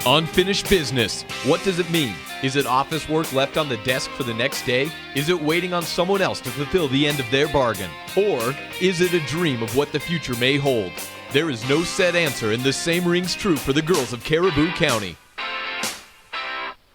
Unfinished business. What does it mean? Is it office work left on the desk for the next day? Is it waiting on someone else to fulfill the end of their bargain? Or is it a dream of what the future may hold? There is no set answer, and the same rings true for the girls of Caribou County.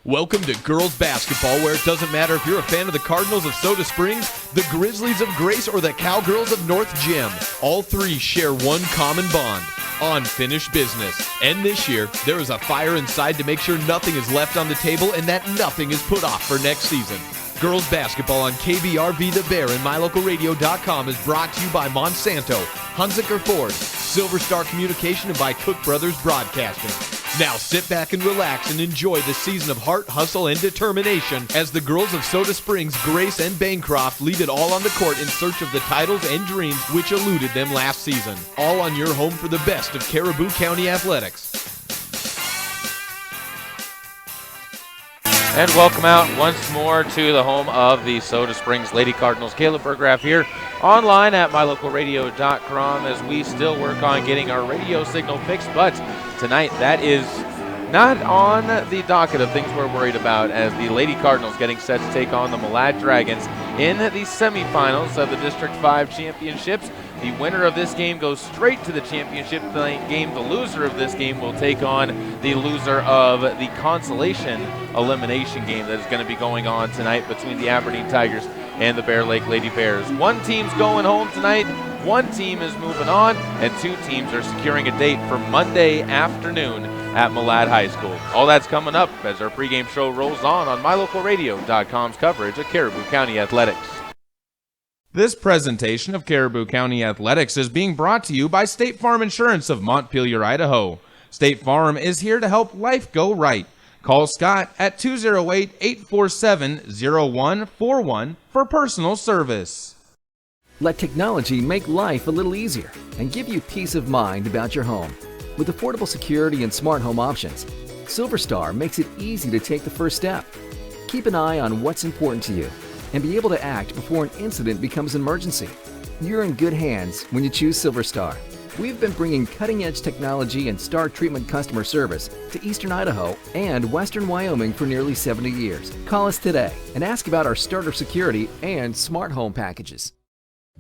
Welcome to girls basketball, where it doesn't matter if you're a fan of the Cardinals of Soda Springs, the Grizzlies of Grace, or the Cowgirls of North Gym. All three share one common bond: unfinished business. And this year, there is a fire inside to make sure nothing is left on the table and that nothing is put off for next season. Girls basketball on KBRV The Bear and MyLocalRadio.com is brought to you by Monsanto, Hunziker Ford, Silver Star Communication, and by Cook Brothers Broadcasting. Now sit back and relax and enjoy the season of heart, hustle, and determination as the girls of Soda Springs, Grace, and Bancroft leave it all on the court in search of the titles and dreams which eluded them last season. All on your home for the best of Caribou County athletics. And welcome out once more to the home of the Soda Springs Lady Cardinals. Caleb Burgraff here, online at mylocalradio.com as we still work on getting our radio signal fixed. But tonight, that is not on the docket of things we're worried about, as the Lady Cardinals getting set to take on the Malad Dragons in the semifinals of the District 5 Championships. The winner of this game goes straight to the championship game. The loser of this game will take on the loser of the consolation elimination game that is going to be going on tonight between the Aberdeen Tigers and the Bear Lake Lady Bears. One team's going home tonight, one team is moving on, and two teams are securing a date for Monday afternoon at Malad High School. All that's coming up as our pregame show rolls on MyLocalRadio.com's coverage of Caribou County Athletics. This presentation of Caribou County Athletics is being brought to you by State Farm Insurance of Montpelier, Idaho. State Farm is here to help life go right. Call Scott at 208-847-0141 for personal service. Let technology make life a little easier and give you peace of mind about your home. With affordable security and smart home options, SilverStar makes it easy to take the first step. Keep an eye on what's important to you and be able to act before an incident becomes an emergency. You're in good hands when you choose SilverStar. We've been bringing cutting-edge technology and star treatment customer service to Eastern Idaho and Western Wyoming for nearly 70 years. Call us today and ask about our starter security and smart home packages.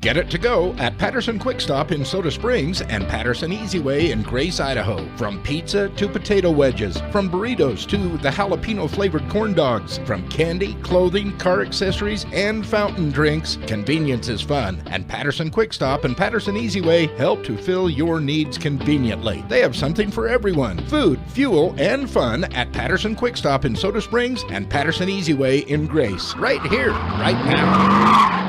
Get it to go at Patterson Quick Stop in Soda Springs and Patterson Easy Way in Grace, Idaho. From pizza to potato wedges, from burritos to the jalapeno-flavored corn dogs, from candy, clothing, car accessories, and fountain drinks, convenience is fun. And Patterson Quick Stop and Patterson Easy Way help to fill your needs conveniently. They have something for everyone: food, fuel, and fun at Patterson Quick Stop in Soda Springs and Patterson Easy Way in Grace. Right here, right now.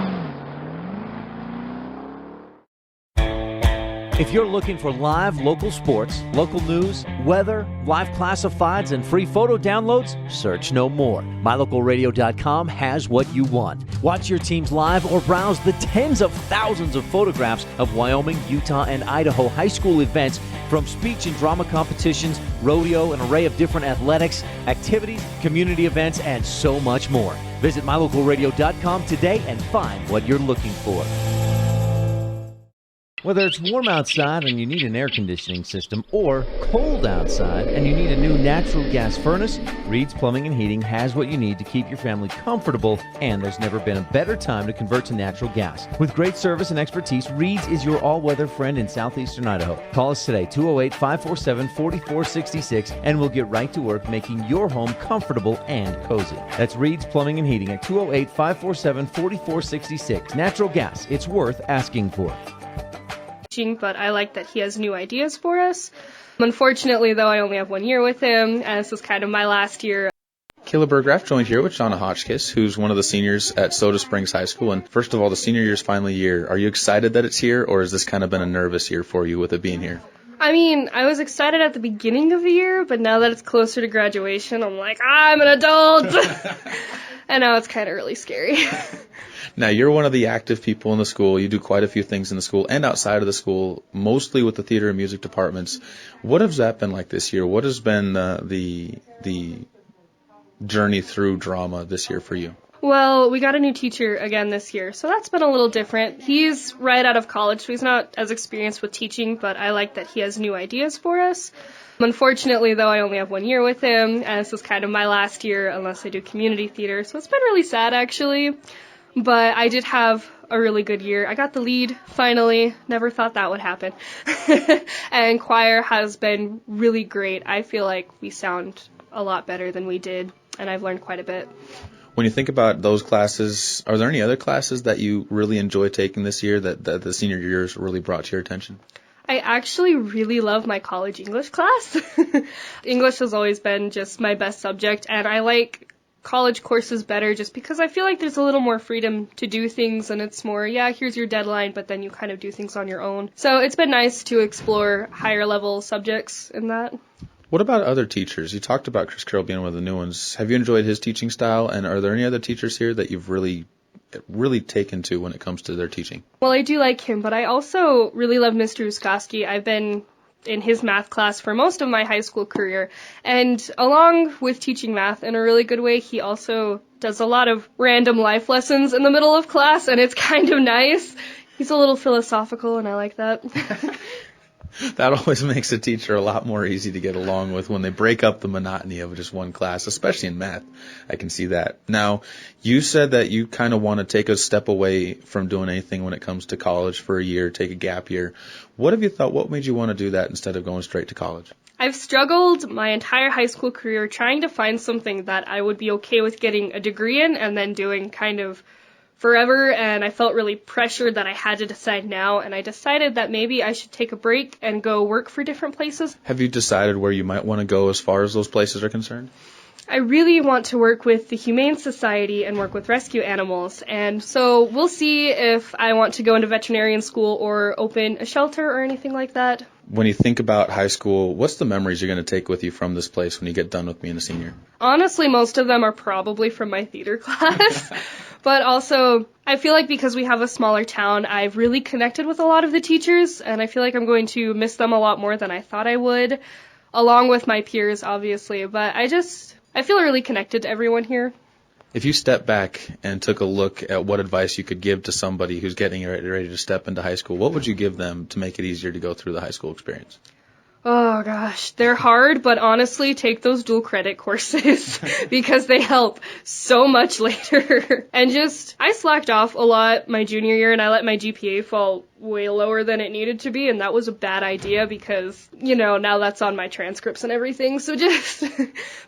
If you're looking for live local sports, local news, weather, live classifieds, and free photo downloads, search no more. MyLocalRadio.com has what you want. Watch your teams live or browse the tens of thousands of photographs of Wyoming, Utah, and Idaho high school events, from speech and drama competitions, rodeo, an array of different athletics, activities, community events, and so much more. Visit MyLocalRadio.com today and find what you're looking for. Whether it's warm outside and you need an air conditioning system, or cold outside and you need a new natural gas furnace, Reed's Plumbing and Heating has what you need to keep your family comfortable, and there's never been a better time to convert to natural gas. With great service and expertise, Reed's is your all-weather friend in southeastern Idaho. Call us today, 208-547-4466, and we'll get right to work making your home comfortable and cozy. That's Reed's Plumbing and Heating at 208-547-4466. Natural gas, it's worth asking for. But I like that he has new ideas for us. Unfortunately, though, I only have 1 year with him, and this is kind of my last year. Caleb Burgraff joined here with Shauna Hotchkiss, who's one of the seniors at Soda Springs High School. And first of all, the senior year is finally here. Are you excited that it's here, or has this kind of been a nervous year for you with it being here? I mean, I was excited at the beginning of the year, but now that it's closer to graduation, I'm like, I'm an adult! And now it's kind of really scary. Now, you're one of the active people in the school. You do quite a few things in the school and outside of the school, mostly with the theater and music departments. What has that been like this year? What has been the journey through drama this year for you? Well, we got a new teacher again this year, so that's been a little different. He's right out of college, so he's not as experienced with teaching, but I like that he has new ideas for us. Unfortunately, though, I only have 1 year with him, and this is kind of my last year unless I do community theater, so it's been really sad, actually. But I did have a really good year. I got the lead, finally. Never thought that would happen. And choir has been really great. I feel like we sound a lot better than we did, and I've learned quite a bit. When you think about those classes, are there any other classes that you really enjoy taking this year that the senior years really brought to your attention? I actually really love my college English class. English has always been just my best subject, and I like college courses better just because I feel like there's a little more freedom to do things, and it's more, yeah, here's your deadline, but then you kind of do things on your own. So it's been nice to explore higher level subjects in that. What about other teachers? You talked about Chris Carroll being one of the new ones. Have you enjoyed his teaching style, and are there any other teachers here that you've really taken to when it comes to their teaching? Well, I do like him, but I also really love Mr. Uskoski. I've been in his math class for most of my high school career, and along with teaching math in a really good way, he also does a lot of random life lessons in the middle of class, and it's kind of nice. He's a little philosophical, and I like that. That always makes a teacher a lot more easy to get along with when they break up the monotony of just one class, especially in math. I can see that. Now, you said that you kind of want to take a step away from doing anything when it comes to college for a year, take a gap year. What have you thought? What made you want to do that instead of going straight to college? I've struggled my entire high school career trying to find something that I would be okay with getting a degree in and then doing kind of forever, and I felt really pressured that I had to decide now, and I decided that maybe I should take a break and go work for different places. Have you decided where you might want to go as far as those places are concerned? I really want to work with the Humane Society and work with rescue animals, and so we'll see if I want to go into veterinarian school or open a shelter or anything like that. When you think about high school, what's the memories you're going to take with you from this place when you get done with being a senior? Honestly, most of them are probably from my theater class. But also, I feel like because we have a smaller town, I've really connected with a lot of the teachers, and I feel like I'm going to miss them a lot more than I thought I would, along with my peers, obviously. But I feel really connected to everyone here. If you step back and took a look at what advice you could give to somebody who's getting ready to step into high school, what would you give them to make it easier to go through the high school experience? Oh gosh, they're hard, but honestly, take those dual credit courses because they help so much later. And I slacked off a lot my junior year, and I let my GPA fall way lower than it needed to be, and that was a bad idea because, now that's on my transcripts and everything. So just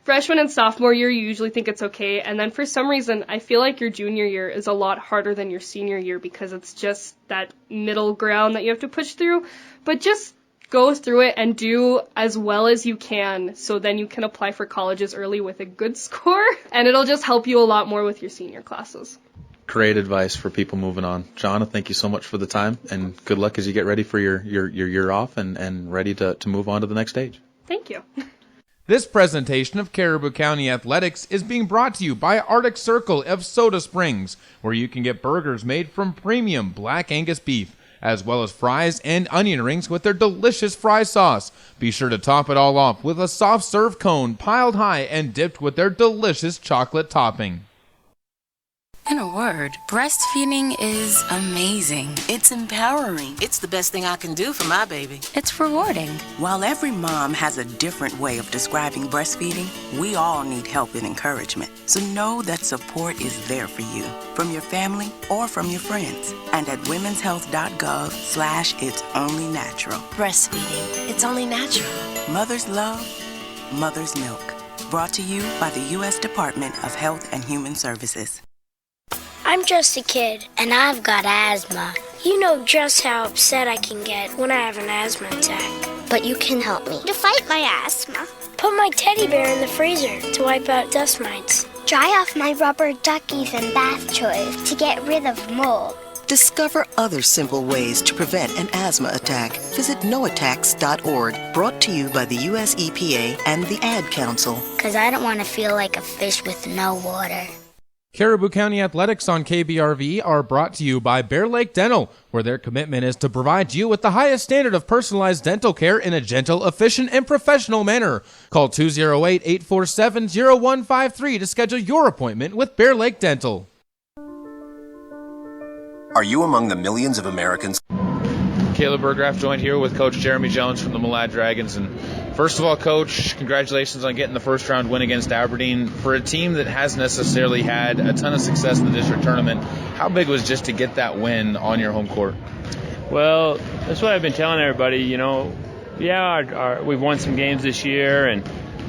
freshman and sophomore year, you usually think it's okay, and then for some reason, I feel like your junior year is a lot harder than your senior year because it's just that middle ground that you have to push through. But just go through it and do as well as you can, so then you can apply for colleges early with a good score, and it'll just help you a lot more with your senior classes. Great advice for people moving on. Jonna, thank you so much for the time, and good luck as you get ready for your year off and ready to move on to the next stage. Thank you. This presentation of Caribou County Athletics is being brought to you by Arctic Circle of Soda Springs, where you can get burgers made from premium Black Angus beef, as well as fries and onion rings with their delicious fry sauce. Be sure to top it all off with a soft serve cone piled high and dipped with their delicious chocolate topping. In a word, breastfeeding is amazing. It's empowering. It's the best thing I can do for my baby. It's rewarding. While every mom has a different way of describing breastfeeding, we all need help and encouragement. So know that support is there for you, from your family or from your friends. And at womenshealth.gov/it's only natural. Breastfeeding. It's only natural. Mother's love, mother's milk. Brought to you by the U.S. Department of Health and Human Services. I'm just a kid, and I've got asthma. You know just how upset I can get when I have an asthma attack. But you can help me to fight my asthma. Put my teddy bear in the freezer to wipe out dust mites. Dry off my rubber duckies and bath toys to get rid of mold. Discover other simple ways to prevent an asthma attack. Visit noattacks.org, brought to you by the U.S. EPA and the Ad Council. Because I don't want to feel like a fish with no water. Caribou County Athletics on KBRV are brought to you by Bear Lake Dental, where their commitment is to provide you with the highest standard of personalized dental care in a gentle, efficient, and professional manner. Call 208-847-0153 to schedule your appointment with Bear Lake Dental. Are you among the millions of Americans? Caleb Burgraff joined here with Coach Jeremy Jones from the Malad Dragons. And first of all, Coach, congratulations on getting the first round win against Aberdeen. For a team that hasn't necessarily had a ton of success in the district tournament, how big was just to get that win on your home court? Well, that's what I've been telling everybody. You know, we've won some games this year,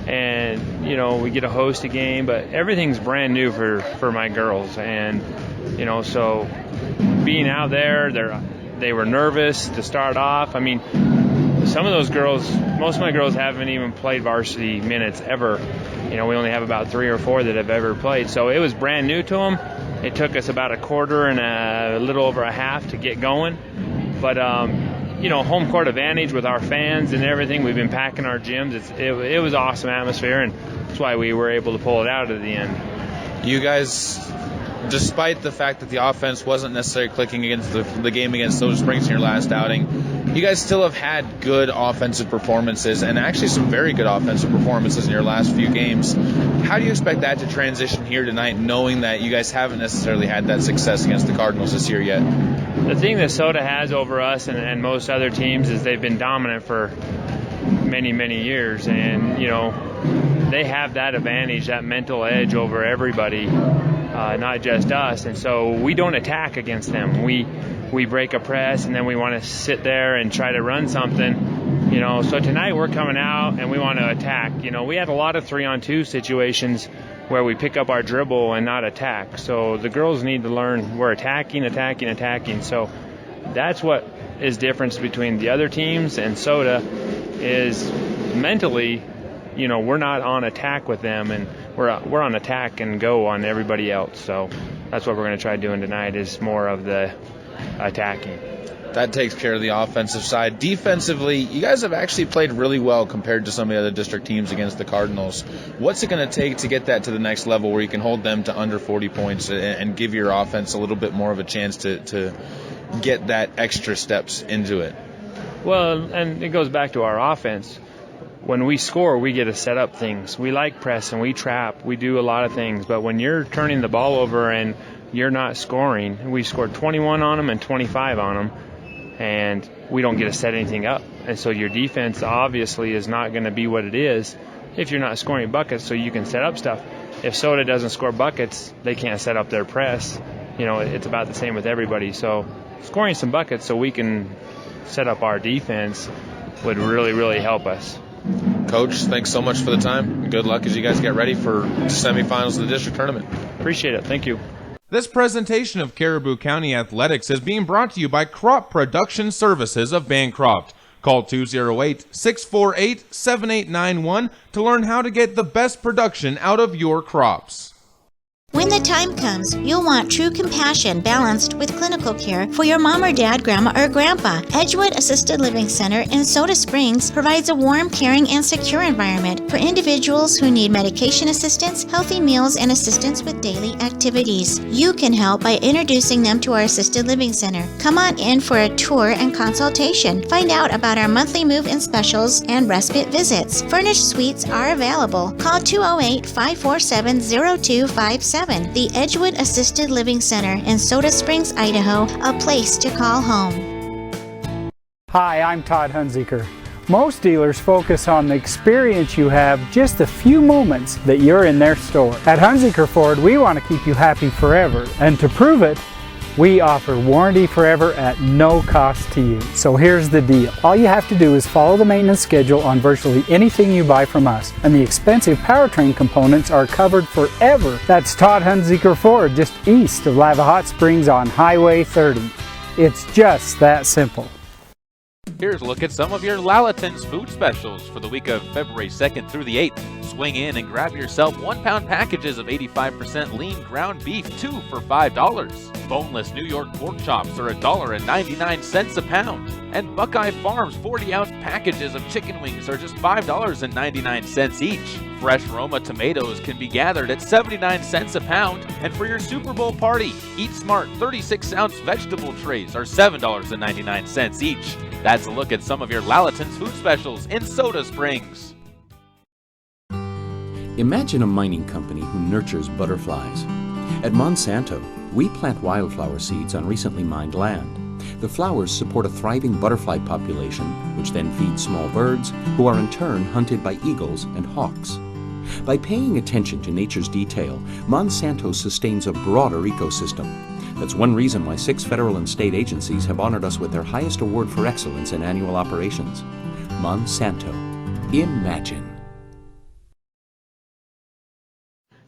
and you know, we get to host a game, but everything's brand new for my girls. And you know, so being out there, they were nervous to start off. I mean, some of those girls, most of my girls haven't even played varsity minutes ever. You know, we only have about 3 or 4 that have ever played. So it was brand new to them. It took us about a quarter and a little over a half to get going. But, you know, home court advantage with our fans and everything. We've been packing our gyms. It was awesome atmosphere, and that's why we were able to pull it out at the end. You guys, despite the fact that the offense wasn't necessarily clicking against the game against Soda Springs in your last outing, you guys still have had good offensive performances, and actually some very good offensive performances in your last few games. How do you expect that to transition here tonight, knowing that you guys haven't necessarily had that success against the Cardinals this year yet? The thing that Soda has over us and most other teams is they've been dominant for many, many years, and, you know, they have that advantage, that mental edge over everybody. Not just us, and so we don't attack against them. We break a press, and then we want to sit there and try to run something, you know. So tonight we're coming out and we want to attack. You know, we had a lot of 3-on-2 situations where we pick up our dribble and not attack. So the girls need to learn we're attacking. So that's what is difference between the other teams and Soda is mentally. You know, we're not on attack with them, and we're on attack and go on everybody else. So that's what we're going to try doing tonight is more of the attacking. That takes care of the offensive side. Defensively, you guys have actually played really well compared to some of the other district teams against the Cardinals. What's it going to take to get that to the next level where you can hold them to under 40 points and give your offense a little bit more of a chance to get that extra steps into it? Well, and it goes back to our offense. When we score, we get to set up things. We like press and we trap. We do a lot of things. But when you're turning the ball over and you're not scoring, we scored 21 on them and 25 on them, and we don't get to set anything up. And so your defense obviously is not going to be what it is if you're not scoring buckets, so you can set up stuff. If Soda doesn't score buckets, they can't set up their press. You know, it's about the same with everybody. So scoring some buckets so we can set up our defense would really, really help us. Coach, thanks so much for the time. Good luck as you guys get ready for the semifinals of the district tournament. Appreciate it. Thank you. This presentation of Caribou County Athletics is being brought to you by Crop Production Services of Bancroft. Call 208-648-7891 to learn how to get the best production out of your crops. When the time comes, you'll want true compassion balanced with clinical care for your mom or dad, grandma or grandpa. Edgewood Assisted Living Center in Soda Springs provides a warm, caring, and secure environment for individuals who need medication assistance, healthy meals, and assistance with daily activities. You can help by introducing them to our Assisted Living Center. Come on in for a tour and consultation. Find out about our monthly move-in specials and respite visits. Furnished suites are available. Call 208-547-0257. The Edgewood Assisted Living Center in Soda Springs, Idaho, a place to call home. Hi, I'm Todd Hunziker. Most dealers focus on the experience you have just a few moments that you're in their store. At Hunziker Ford, we want to keep you happy forever, and to prove it, we offer warranty forever at no cost to you. So here's the deal. All you have to do is follow the maintenance schedule on virtually anything you buy from us, and the expensive powertrain components are covered forever. That's Todd Hunziker Ford, just east of Lava Hot Springs on Highway 30. It's just that simple. Here's a look at some of your Lalaton's food specials for the week of February 2nd through the 8th. Swing in and grab yourself 1-pound packages of 85% lean ground beef, 2 for $5. Boneless New York pork chops are $1.99 a pound. And Buckeye Farms 40-ounce packages of chicken wings are just $5.99 each. Fresh Roma tomatoes can be gathered at 79 cents a pound. And for your Super Bowl party, Eat Smart 36-ounce vegetable trays are $7.99 each. That's a look at some of your Lalaton's food specials in Soda Springs. Imagine a mining company who nurtures butterflies. At Monsanto, we plant wildflower seeds on recently mined land. The flowers support a thriving butterfly population, which then feeds small birds, who are in turn hunted by eagles and hawks. By paying attention to nature's detail, Monsanto sustains a broader ecosystem. That's one reason why 6 federal and state agencies have honored us with their highest award for excellence in annual operations. Monsanto. Imagine.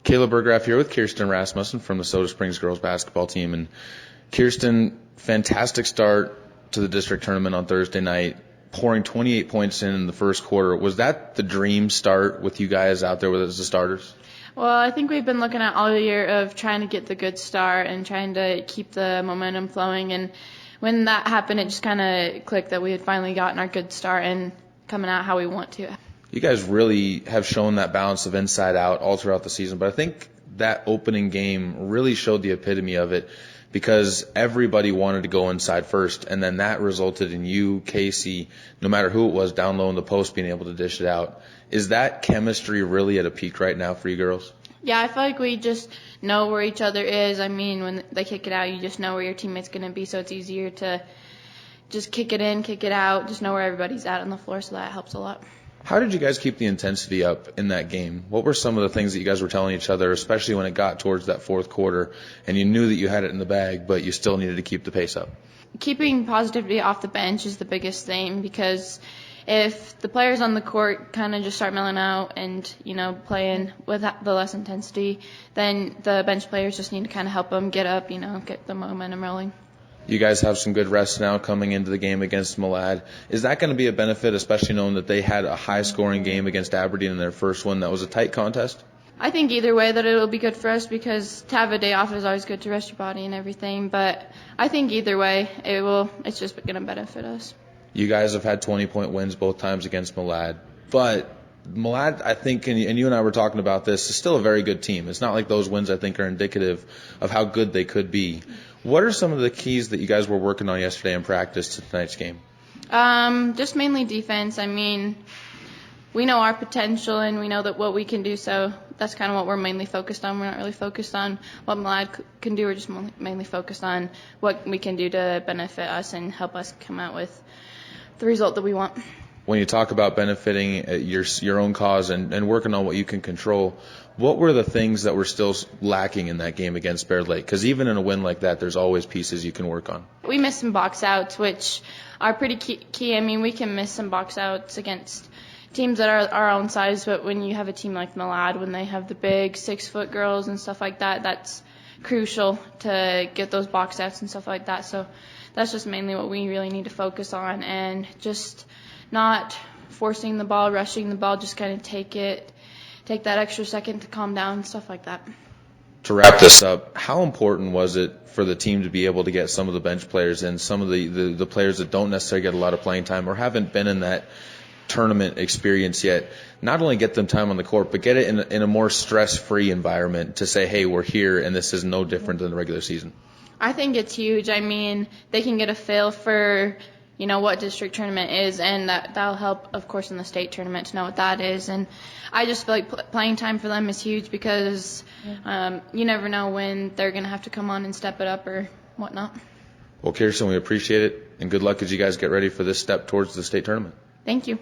Caleb Burgraff here with Kirsten Rasmussen from the Soda Springs girls basketball team. And Kirsten, fantastic start to the district tournament on Thursday night, pouring 28 points in the first quarter. Was that the dream start with you guys out there with as the starters? Well, I think we've been looking at all year of trying to get the good start and trying to keep the momentum flowing. And when that happened, it just kind of clicked that we had finally gotten our good start and coming out how we want to. You guys really have shown that balance of inside out all throughout the season, but I think that opening game really showed the epitome of it because everybody wanted to go inside first, and then that resulted in you, Casey, no matter who it was, down low in the post being able to dish it out. Is that chemistry really at a peak right now for you girls? Yeah, I feel like we just know where each other is. I mean, when they kick it out, you just know where your teammate's going to be, so it's easier to just kick it in, kick it out, just know where everybody's at on the floor, so that helps a lot. How did you guys keep the intensity up in that game? What were some of the things that you guys were telling each other, especially when it got towards that fourth quarter and you knew that you had it in the bag, but you still needed to keep the pace up? Keeping positivity off the bench is the biggest thing because if the players on the court kind of just start milling out and, playing with the less intensity, then the bench players just need to kind of help them get up, get the momentum rolling. You guys have some good rest now coming into the game against Malad. Is that going to be a benefit, especially knowing that they had a high-scoring game against Aberdeen in their first one that was a tight contest? I think either way that it'll be good for us because to have a day off is always good to rest your body and everything. But I think either way, it's just going to benefit us. You guys have had 20-point wins both times against Malad. But Malad, I think, and you and I were talking about this, is still a very good team. It's not like those wins, I think, are indicative of how good they could be. What are some of the keys that you guys were working on yesterday in practice to tonight's game? Just mainly defense. I mean, we know our potential and we know that what we can do, so that's kind of what we're mainly focused on. We're not really focused on what Malad can do. We're just mainly focused on what we can do to benefit us and help us come out with the result that we want. When you talk about benefiting your own cause and working on what you can control, what were the things that were still lacking in that game against Bear Lake? Because even in a win like that, there's always pieces you can work on. We missed some box outs, which are pretty key. I mean, we can miss some box outs against teams that are our own size, but when you have a team like Malad, when they have the big 6-foot girls and stuff like that, that's crucial to get those box outs and stuff like that. So that's just mainly what we really need to focus on and just not forcing the ball, rushing the ball, just kind of take that extra second to calm down and stuff like that. To wrap this up, how important was it for the team to be able to get some of the bench players in, some of the players that don't necessarily get a lot of playing time or haven't been in that tournament experience yet, not only get them time on the court, but get it in a more stress-free environment to say, hey, we're here and this is no different than the regular season? I think it's huge. I mean, they can get a feel for what district tournament is, and that'll help, of course, in the state tournament to know what that is. And I just feel like playing time for them is huge because you never know when they're going to have to come on and step it up or whatnot. Well, Kirsten, we appreciate it, and good luck as you guys get ready for this step towards the state tournament. Thank you.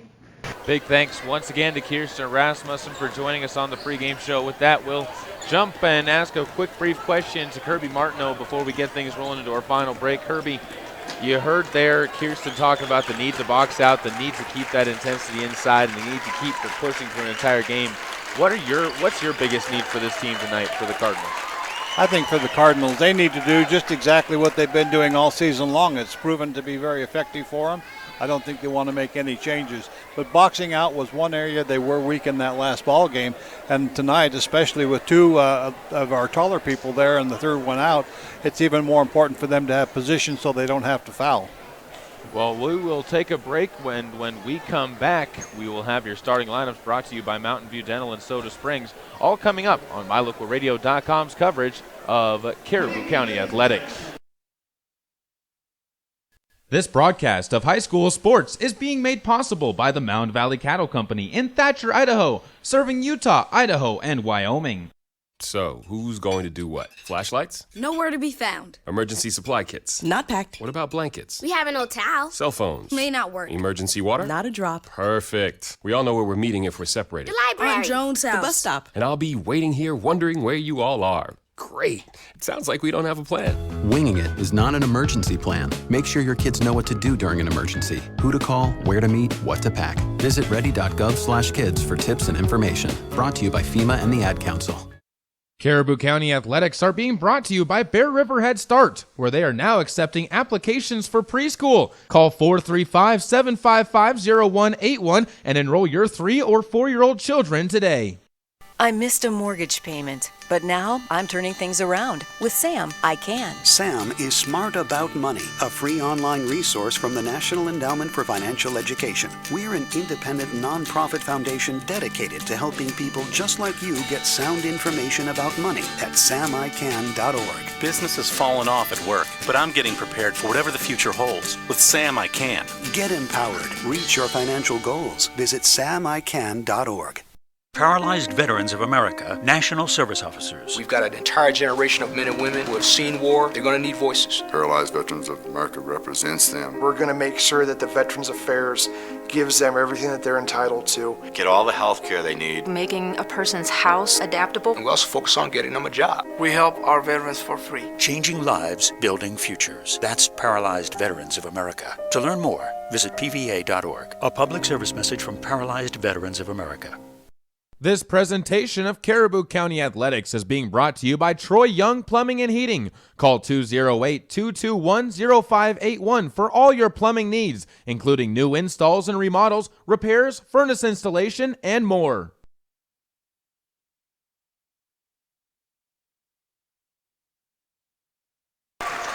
Big thanks once again to Kirsten Rasmussen for joining us on the pregame show. With that, we'll jump and ask a quick, brief question to Kirby Martineau before we get things rolling into our final break. Kirby, you heard there Kirsten talking about the need to box out, the need to keep that intensity inside, and the need to keep the pushing for an entire game. What's your biggest need for this team tonight for the Cardinals? I think for the Cardinals, they need to do just exactly what they've been doing all season long. It's proven to be very effective for them. I don't think they want to make any changes. But boxing out was one area they were weak in that last ball game. And tonight, especially with two of our taller people there and the third one out, it's even more important for them to have position so they don't have to foul. Well, we will take a break. When we come back, we will have your starting lineups brought to you by Mountain View Dental in Soda Springs, all coming up on MyLocalRadio.com's coverage of Caribou County Athletics. This broadcast of high school sports is being made possible by the Mound Valley Cattle Company in Thatcher, Idaho, serving Utah, Idaho, and Wyoming. So, who's going to do what? Flashlights? Nowhere to be found. Emergency supply kits? Not packed. What about blankets? We have an old towel. Cell phones? May not work. Emergency water? Not a drop. Perfect. We all know where we're meeting if we're separated. The library. On Jones' house. The bus stop. And I'll be waiting here wondering where you all are. Great. It sounds like we don't have a plan. Winging it is not an emergency plan. Make sure your kids know what to do during an emergency, who to call, where to meet, what to pack. Visit ready.gov/kids for tips and information. Brought to you by FEMA and the Ad Council. Caribou County Athletics are being brought to you by Bear River Head Start, where they are now accepting applications for preschool. Call 435-755-0181 and enroll your 3- or 4-year-old children today. I missed a mortgage payment, but now I'm turning things around. With Sam, I can. Sam is Smart About Money, a free online resource from the National Endowment for Financial Education. We're an independent nonprofit foundation dedicated to helping people just like you get sound information about money at samican.org. Business has fallen off at work, but I'm getting prepared for whatever the future holds. With Sam, I can. Get empowered. Reach your financial goals. Visit samican.org. Paralyzed Veterans of America, National Service Officers. We've got an entire generation of men and women who have seen war. They're going to need voices. Paralyzed Veterans of America represents them. We're going to make sure that the Veterans Affairs gives them everything that they're entitled to. Get all the health care they need. Making a person's house adaptable. And we also focus on getting them a job. We help our veterans for free. Changing lives, building futures. That's Paralyzed Veterans of America. To learn more, visit pva.org. A public service message from Paralyzed Veterans of America. This presentation of Caribou County Athletics is being brought to you by Troy Young Plumbing and Heating. Call 208-221-0581 for all your plumbing needs, including new installs and remodels, repairs, furnace installation, and more.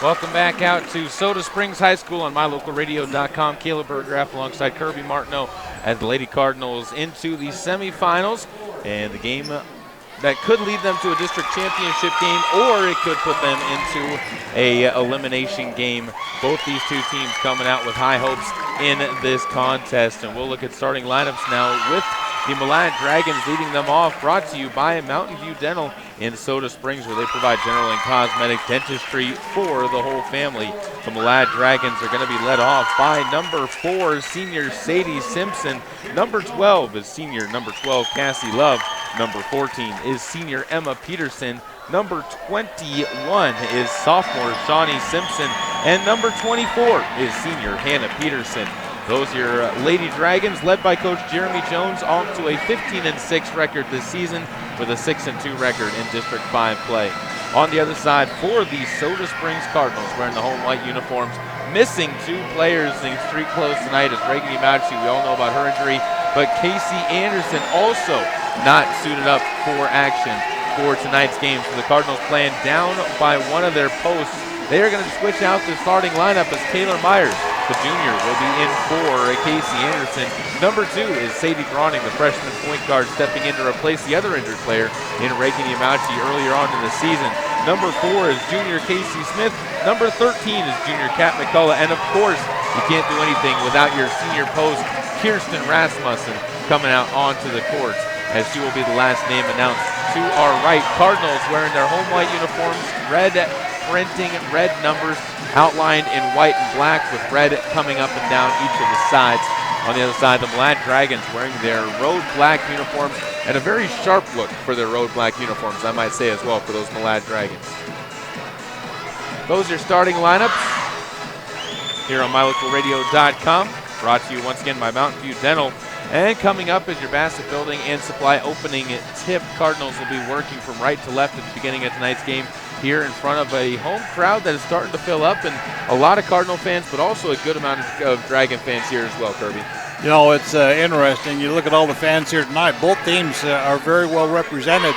Welcome back out to Soda Springs High School on MyLocalRadio.com. Caleb Burgraff alongside Kirby Martineau as the Lady Cardinals into the semifinals. And the game that could lead them to a district championship game, or it could put them into a elimination game. Both these two teams coming out with high hopes in this contest. And we'll look at starting lineups now with the Malad Dragons leading them off, brought to you by Mountain View Dental in Soda Springs, where they provide general and cosmetic dentistry for the whole family. The Malad Dragons are going to be led off by number 4, senior Sadie Simpson. Number 12 is senior number 12, Cassie Love. Number 14 is senior Emma Peterson. Number 21 is sophomore Shawnee Simpson. And number 24 is senior Hannah Peterson. Those are your Lady Dragons, led by Coach Jeremy Jones, off to a 15-6 record this season with a 6-2 record in District 5 play. On the other side, for the Soda Springs Cardinals, wearing the home white uniforms, missing 2 players in street clothes tonight is Reagan Yamauchi. We all know about her injury, but Casey Anderson also not suited up for action for tonight's game. So the Cardinals playing down by one of their posts. They are going to switch out the starting lineup as Taylor Myers, the junior, will be in for Casey Anderson. Number 2 is Sadie Brawning, the freshman point guard, stepping in to replace the other injured player in Reagan Yamauchi earlier on in the season. Number 4 is junior Casey Smith. Number 13 is junior Kat McCullough. And of course, you can't do anything without your senior post, Kirsten Rasmussen, coming out onto the court, as she will be the last name announced. To our right, Cardinals wearing their home white uniforms, red printing, red numbers outlined in white and black with red coming up and down each of the sides. On the other side, the Malad Dragons wearing their road black uniforms, and a very sharp look for their road black uniforms, I might say as well, for those Malad Dragons. Those are starting lineups here on MyLocalRadio.com. Brought to you once again by Mountain View Dental And coming up is your Bassett Building and Supply opening tip. Cardinals will be working from right to left at the beginning of tonight's game here in front of a home crowd that is starting to fill up, and a lot of Cardinal fans, but also a good amount of Dragon fans here as well, Kirby. You know, it's interesting. You look at all the fans here tonight. Both teams are very well represented.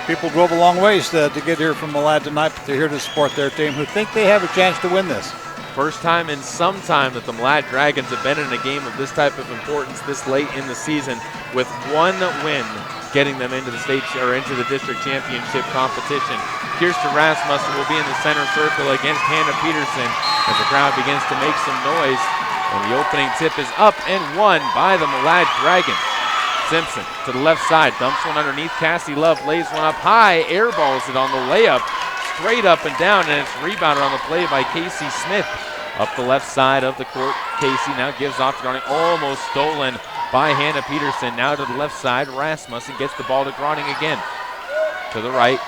People drove a long ways to get here from Malad tonight, but they're here to support their team who think they have a chance to win this. First time in some time that the Malad Dragons have been in a game of this type of importance this late in the season, with one win getting them into the state or into the district championship competition. Kirsten Rasmussen will be in the center circle against Hannah Peterson as the crowd begins to make some noise. And the opening tip is up and won by the Malad Dragons. Simpson to the left side, dumps one underneath. Cassie Love lays one up high, airballs it on the layup. Straight up and down, and it's rebounded on the play by Casey Smith. Up the left side of the court, Casey now gives off to Groning, almost stolen by Hannah Peterson. Now to the left side, Rasmussen gets the ball to Groning again. To the right,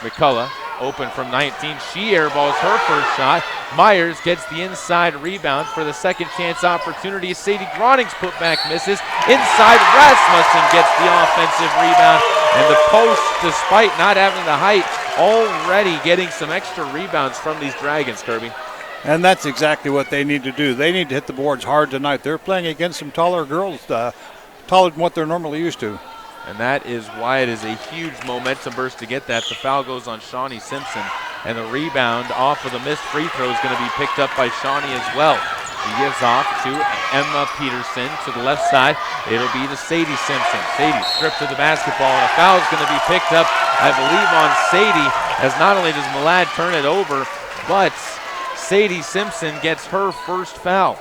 McCullough, open from 19. She airballs her first shot. Myers gets the inside rebound for the second chance opportunity. Sadie Groning's putback misses. Inside, Rasmussen gets the offensive rebound. And the post, despite not having the height, already getting some extra rebounds from these Dragons, Kirby. And that's exactly what they need to do. They need to hit the boards hard tonight. They're playing against some taller girls, taller than what they're normally used to. And that is why it is a huge momentum burst to get that. The foul goes on Shawnee Simpson, and the rebound off of the missed free throw is going to be picked up by Shawnee as well. She gives off to Emma Peterson to the left side. It'll be to Sadie Simpson. Sadie stripped to the basketball, and a foul is going to be picked up, I believe, on Sadie, as not only does Malad turn it over, but Sadie Simpson gets her first foul.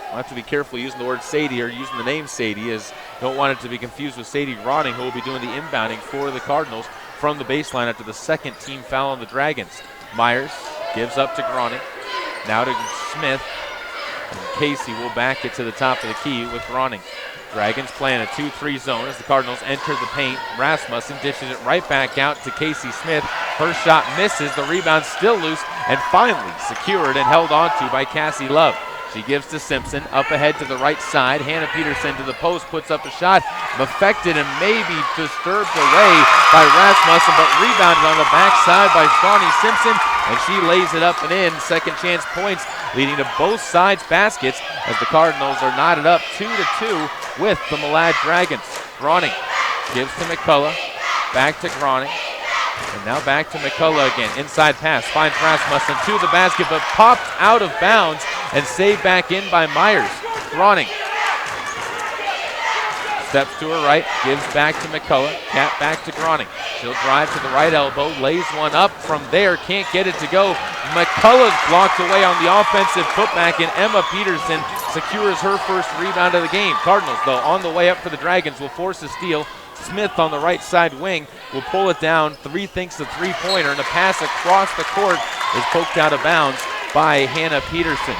I'll have to be careful using the word Sadie or using the name Sadie, as don't want it to be confused with Sadie Groning, who will be doing the inbounding for the Cardinals from the baseline after the second team foul on the Dragons. Myers gives up to Groning. Now to Smith. And Casey will back it to the top of the key with Groning. Dragons playing a 2-3 zone as the Cardinals enter the paint. Rasmussen dishes it right back out to Casey Smith. Her shot misses. The rebound still loose and finally secured and held on to by Cassie Love. She gives to Simpson, up ahead to the right side. Hannah Peterson to the post, puts up a shot. Affected and maybe disturbed away by Rasmussen, but rebounded on the backside by Shawnee Simpson, and she lays it up and in. Second chance points leading to both sides baskets as the Cardinals are knotted up 2-2 with the Malad Dragons. Groning gives to McCullough, back to Groning. And now back to McCullough again. Inside pass, finds Rasmussen to the basket, but popped out of bounds and saved back in by Myers. Groning steps to her right, gives back to McCullough. Cat back to Groning. She'll drive to the right elbow, lays one up from there, can't get it to go. McCullough's blocked away on the offensive putback, and Emma Peterson secures her first rebound of the game. Cardinals, though, on the way up for the Dragons, will force a steal. Smith on the right side wing will pull it down. Thinks the three-pointer, and a pass across the court is poked out of bounds by Hannah Peterson.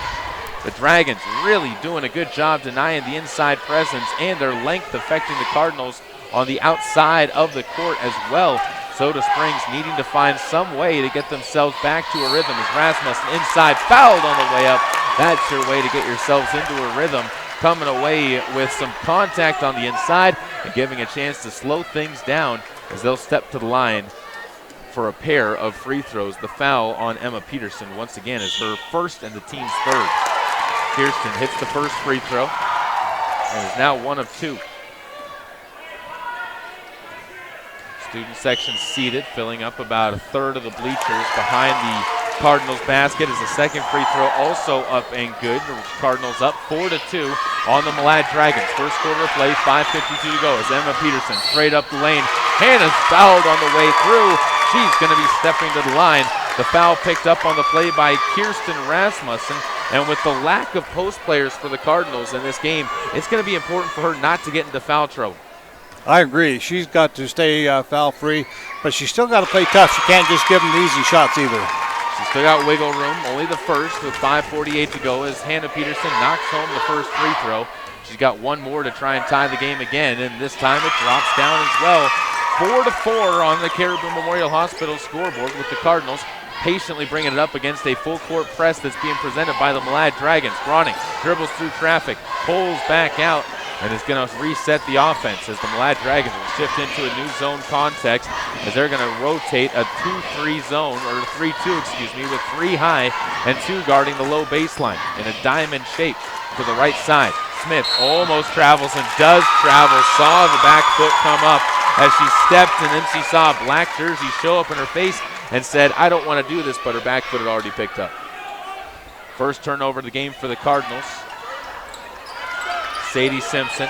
The Dragons really doing a good job denying the inside presence and their length affecting the Cardinals on the outside of the court as well. Soda Springs needing to find some way to get themselves back to a rhythm as Rasmussen inside fouled on the way up. That's your way to get yourselves into a rhythm. Coming away with some contact on the inside and giving a chance to slow things down as they'll step to the line for a pair of free throws. The foul on Emma Peterson once again is her first and the team's third. Kirsten hits the first free throw and is now 1 of 2. Student section seated, filling up about a third of the bleachers behind the Cardinals basket as the second free throw also up and good. The Cardinals up 4-2 on the Malad Dragons. First quarter of play, 5:52 to go as Emma Peterson straight up the lane. Hannah's fouled on the way through. She's going to be stepping to the line. The foul picked up on the play by Kirsten Rasmussen. And with the lack of post players for the Cardinals in this game, it's going to be important for her not to get into foul trouble. I agree. She's got to stay foul-free, but she's still got to play tough. She can't just give them the easy shots either. She's still got wiggle room, only the first with 5:48 to go as Hannah Peterson knocks home the first free throw. She's got one more to try and tie the game again, and this time it drops down as well. 4-4 on the Caribou Memorial Hospital scoreboard with the Cardinals patiently bringing it up against a full-court press that's being presented by the Malad Dragons. Groning dribbles through traffic, pulls back out and is going to reset the offense as the Malad Dragons will shift into a new zone context as they're going to rotate a 2-3 zone, or 3-2, excuse me, with 3 high and 2 guarding the low baseline in a diamond shape to the right side. Smith almost travels and does travel, saw the back foot come up as she stepped, and then she saw a black jersey show up in her face and said, I don't want to do this, but her back foot had already picked up. First turnover of the game for the Cardinals. Sadie Simpson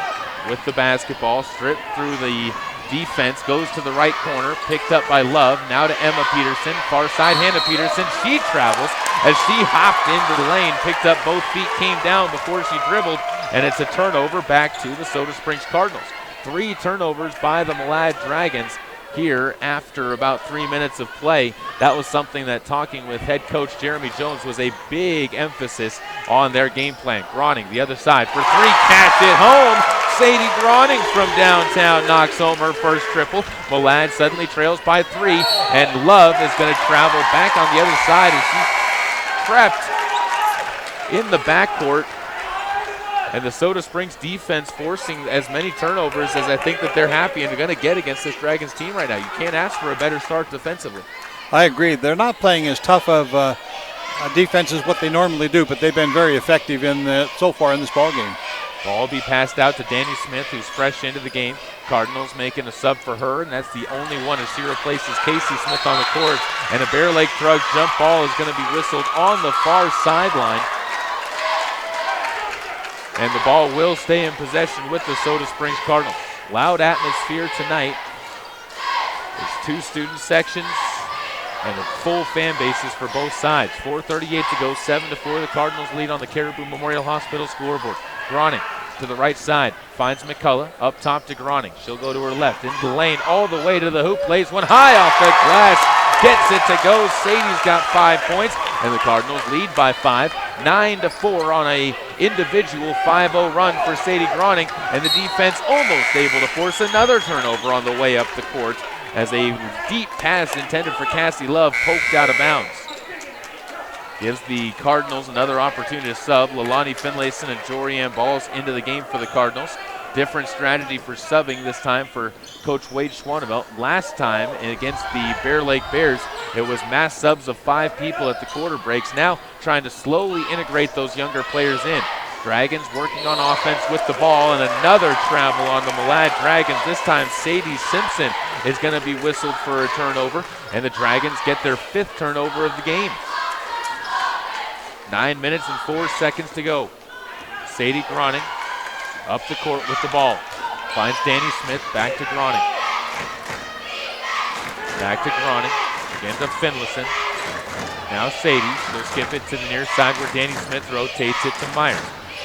with the basketball, stripped through the defense, goes to the right corner, picked up by Love. Now to Emma Peterson, far side, Hannah Peterson. She travels as she hopped into the lane, picked up both feet, came down before she dribbled, and it's a turnover back to the Soda Springs Cardinals. 3 turnovers by the Malad Dragons here after about 3 minutes of play. That was something that, talking with head coach Jeremy Jones, was a big emphasis on their game plan. Groning, the other side for 3, cash it home. Sadie Groning from downtown knocks home her first triple. Malad suddenly trails by 3, and Love is going to travel back on the other side as she's trapped in the backcourt. And the Soda Springs defense forcing as many turnovers as I think that they're happy and going to get against this Dragons team right now. You can't ask for a better start defensively. I agree. They're not playing as tough of defense as what they normally do, but they've been very effective so far in this ball game. Ball will be passed out to Danny Smith, who's fresh into the game. Cardinals making a sub for her, and that's the only one as she replaces Casey Smith on the court. And a Bear Lake Drugs jump ball is going to be whistled on the far sideline. And the ball will stay in possession with the Soda Springs Cardinals. Loud atmosphere tonight. There's 2 student sections and full fan bases for both sides. 4:38 to go, 7-4. The Cardinals lead on the Caribou Memorial Hospital scoreboard. Groning to the right side, finds McCullough, up top to Groning. She'll go to her left, into the lane, all the way to the hoop, lays one high off the glass, gets it to go. Sadie's got 5 points, and the Cardinals lead by 5, 9-4 on a individual 5-0 run for Sadie Groning, and the defense almost able to force another turnover on the way up the court as a deep pass intended for Cassie Love poked out of bounds. Gives the Cardinals another opportunity to sub. Leilani Finlayson and Jorianne Balls into the game for the Cardinals. Different strategy for subbing this time for Coach Wade Schwanevelt. Last time against the Bear Lake Bears, it was mass subs of 5 people at the quarter breaks. Now trying to slowly integrate those younger players in. Dragons working on offense with the ball, and another travel on the Malad Dragons. This time Sadie Simpson is going to be whistled for a turnover, and the Dragons get their 5th turnover of the game. 9 minutes and 4 seconds to go. Sadie Groning up the court with the ball. Finds Danny Smith, back to Groning. Back to Groning, again to Finlayson. Now Sadie, she'll skip it to the near side where Danny Smith rotates it to Myers.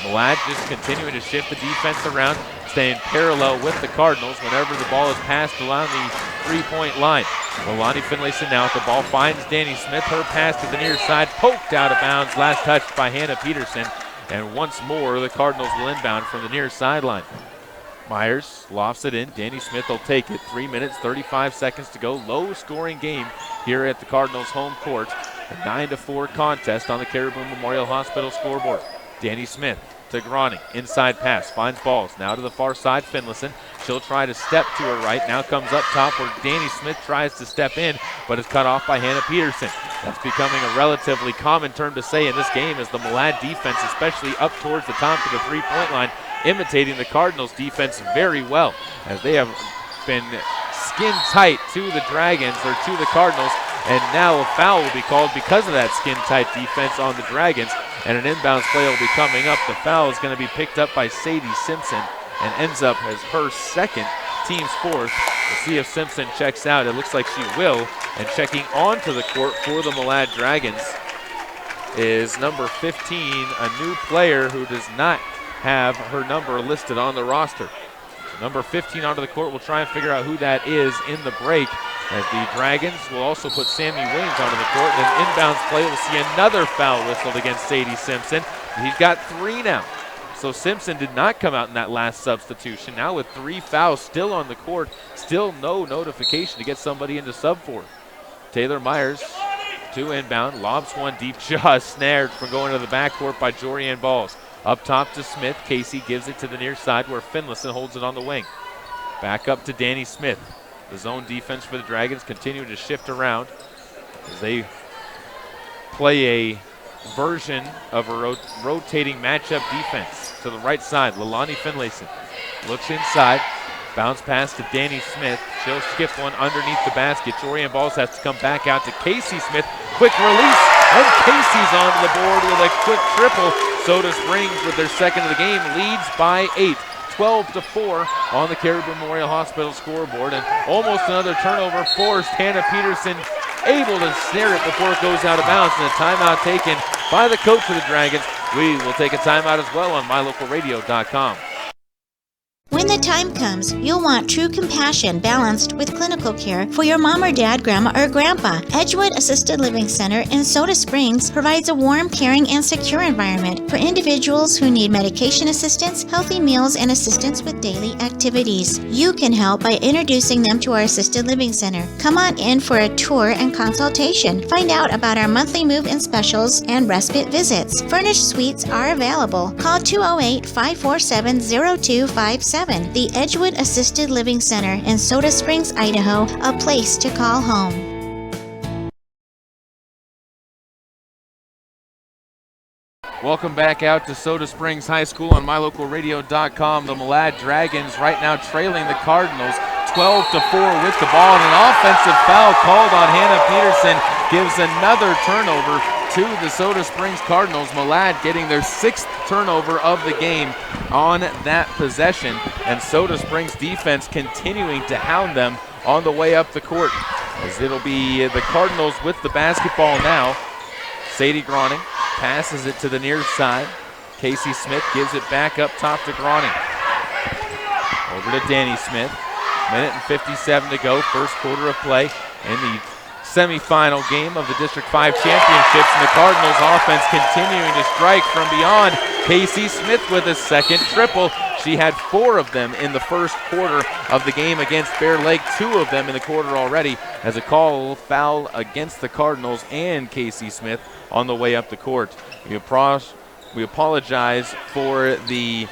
Malad just continuing to shift the defense around, staying parallel with the Cardinals whenever the ball is passed along the 3-point line. Leilani Finlayson now with the ball, finds Danny Smith. Her pass to the near side, poked out of bounds, last touched by Hannah Peterson. And once more, the Cardinals will inbound from the near sideline. Myers lofts it in. Danny Smith will take it. 3 minutes, 35 seconds to go. Low-scoring game here at the Cardinals' home court. A 9-4 contest on the Caribou Memorial Hospital scoreboard. Danny Smith to Groning. Inside pass, finds Balls. Now to the far side, Finlayson. She'll try to step to her right. Now comes up top where Danny Smith tries to step in, but is cut off by Hannah Peterson. That's becoming a relatively common term to say in this game as the Malad defense, especially up towards the top of the 3-point line, imitating the Cardinals defense very well as they have been skin tight to the Dragons, or to the Cardinals, and now a foul will be called because of that skin tight defense on the Dragons, and an inbounds play will be coming up. The foul is going to be picked up by Sadie Simpson and ends up as her 2nd, team's 4th. We'll see if Simpson checks out. It looks like she will, and checking onto the court for the Malad Dragons is number 15, a new player who does not have her number listed on the roster. Number 15 onto the court. We'll try and figure out who that is in the break, as the Dragons will also put Sammy Williams onto the court. And an inbounds play, we'll see another foul whistled against Sadie Simpson. He's got 3 now. So Simpson did not come out in that last substitution. Now with 3 fouls still on the court, still no notification to get somebody into sub for. Taylor Myers to inbound, lobs one deep, just snared from going to the backcourt by Jorianne Balls. Up top to Smith. Casey gives it to the near side where Finlayson holds it on the wing. Back up to Danny Smith. The zone defense for the Dragons continue to shift around as they play a version of a rotating matchup defense. To the right side, Leilani Finlayson looks inside. Bounce pass to Danny Smith. She'll skip one underneath the basket. Jorian Balls has to come back out to Casey Smith. Quick release, and Casey's onto the board with a quick triple. Soda Springs, with their second of the game, leads by 8. 12-4 on the Caribou Memorial Hospital scoreboard, and almost another turnover forced Hannah Peterson able to snare it before it goes out of bounds, and a timeout taken by the coach of the Dragons. We will take a timeout as well on mylocalradio.com. When the time comes, you'll want true compassion balanced with clinical care for your mom or dad, grandma, or grandpa. Edgewood Assisted Living Center in Soda Springs provides a warm, caring, and secure environment for individuals who need medication assistance, healthy meals, and assistance with daily activities. You can help by introducing them to our Assisted Living Center. Come on in for a tour and consultation. Find out about our monthly move-in specials and respite visits. Furnished suites are available. Call 208-547-0257. The Edgewood Assisted Living Center in Soda Springs, Idaho, a place to call home. Welcome back out to Soda Springs High School on mylocalradio.com. The Malad Dragons right now trailing the Cardinals 12-4 with the ball, and an offensive foul called on Hannah Peterson gives another turnover to the Soda Springs Cardinals. Malad getting their 6th turnover of the game on that possession, and Soda Springs defense continuing to hound them on the way up the court, as it'll be the Cardinals with the basketball now. Sadie Groning passes it to the near side. Casey Smith gives it back up top to Groning. Over to Danny Smith. Minute and 57 to go, first quarter of play in the semifinal game of the District 5 championships, and the Cardinals offense continuing to strike from beyond. Casey Smith with a second triple. She had 4 of them in the first quarter of the game against Bear Lake, 2 of them in the quarter already, as a call foul against the Cardinals and Casey Smith on the way up the court. We apologize for the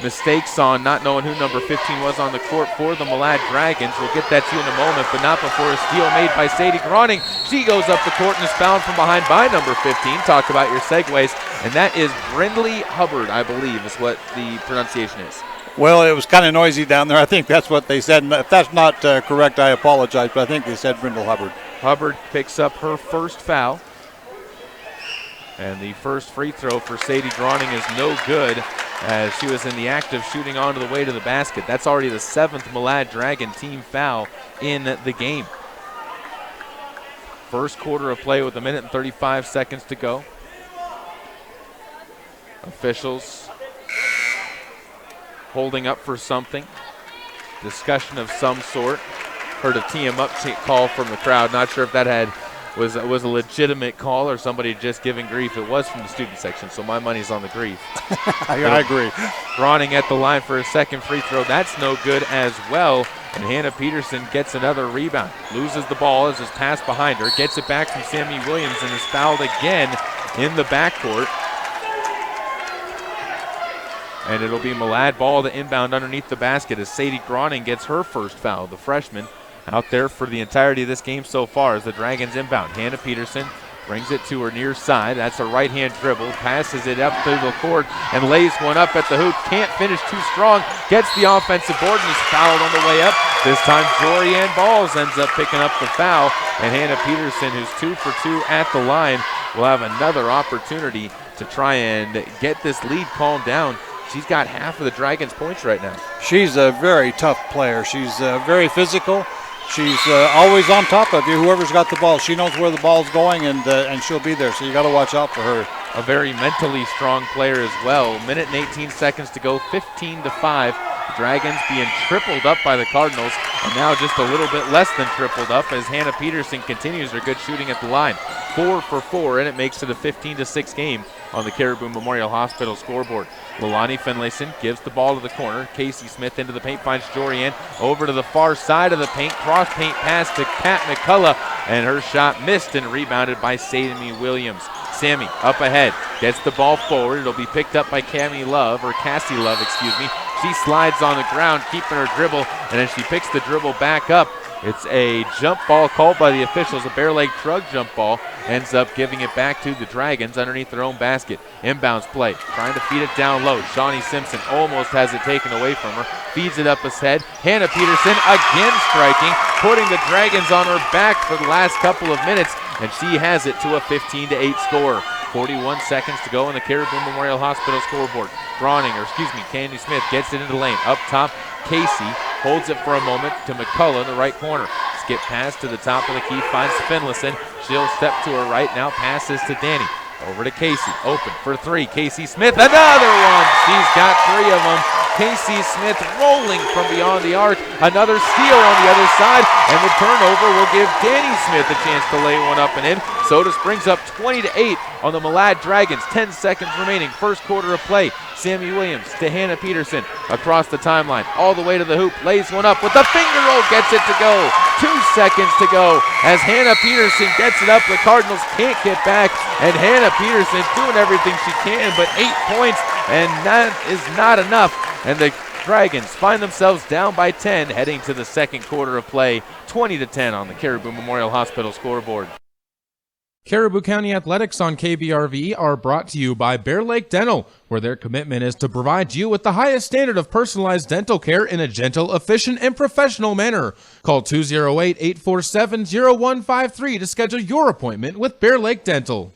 mistakes on not knowing who number 15 was on the court for the Malad Dragons. We'll get that to you in a moment, but not before a steal made by Sadie Groning. She goes up the court and is fouled from behind by number 15. Talk about your segues, and that is Brindley Hubbard, I believe is what the pronunciation is. Well, it was kind of noisy down there. I think that's what they said. And if that's not correct, I apologize, but I think they said Brindle Hubbard. Hubbard picks up her first foul, and the first free throw for Sadie Groning is no good, as she was in the act of shooting onto the way to the basket. That's already the 7th Malad Dragon team foul in the game. First quarter of play with a minute and 35 seconds to go. Officials holding up for something. Discussion of some sort. Heard a tee him up call from the crowd. Not sure if that was a legitimate call or somebody just giving grief. It was from the student section, so my money's on the grief. I agree. Groning at the line for a second free throw. That's no good as well. And Hannah Peterson gets another rebound. Loses the ball as it's passed behind her. Gets it back from Sammy Williams and is fouled again in the backcourt. And it'll be Malad ball to inbound underneath the basket as Sadie Groning gets her first foul, the freshman, out there for the entirety of this game so far as the Dragons inbound. Hannah Peterson brings it to her near side. That's a right-hand dribble. Passes it up through the court and lays one up at the hoop. Can't finish too strong. Gets the offensive board and is fouled on the way up. This time Jorianne Balls ends up picking up the foul. And Hannah Peterson, who's 2 for 2 at the line, will have another opportunity to try and get this lead calmed down. She's got half of the Dragons' points right now. She's a very tough player. She's very physical. She's always on top of you. Whoever's got the ball, she knows where the ball's going, and she'll be there. So you got to watch out for her. A very mentally strong player as well. Minute and 18 seconds to go, 15-5. Dragons being tripled up by the Cardinals, and now just a little bit less than tripled up as Hannah Peterson continues her good shooting at the line. 4 for 4, and it makes it a 15-6 game on the Caribou Memorial Hospital scoreboard. Leilani Finlayson gives the ball to the corner. Casey Smith into the paint, finds Jorianne over to the far side of the paint. Cross paint pass to Kat McCullough, and her shot missed and rebounded by Sadie Williams. Sammy up ahead, gets the ball forward. It'll be picked up by Cassie Love. She slides on the ground, keeping her dribble, and as she picks the dribble back up, it's a jump ball called by the officials, a bare leg shrug jump ball. Ends up giving it back to the Dragons underneath their own basket. Inbounds play, trying to feed it down low. Shawnee Simpson almost has it taken away from her. Feeds it up his head. Hannah Peterson again striking, putting the Dragons on her back for the last couple of minutes, and she has it to a 15-8 score. 41 seconds to go on the Caribou Memorial Hospital scoreboard. Candy Smith gets it into the lane. Up top, Casey holds it for a moment to McCullough in the right corner. Skip pass to the top of the key, finds Finlayson. She'll step to her right, now passes to Danny. Over to Casey, open for three. Casey Smith, another one. She's got three of them. Casey Smith rolling from beyond the arc. Another steal on the other side, and the turnover will give Danny Smith a chance to lay one up and in. Soda Springs up 20-8 on the Malad Dragons. 10 seconds remaining, first quarter of play. Sammy Williams to Hannah Peterson across the timeline, all the way to the hoop, lays one up with the finger roll, gets it to go. 2 seconds to go as Hannah Peterson gets it up. The Cardinals can't get back, and Hannah Peterson doing everything she can, but 8 points, and that is not enough. And the Dragons find themselves down by 10 heading to the second quarter of play, 20-10 on the Caribou Memorial Hospital scoreboard. Caribou County Athletics on KBRV are brought to you by Bear Lake Dental, where their commitment is to provide you with the highest standard of personalized dental care in a gentle, efficient, and professional manner. Call 208-847-0153 to schedule your appointment with Bear Lake Dental.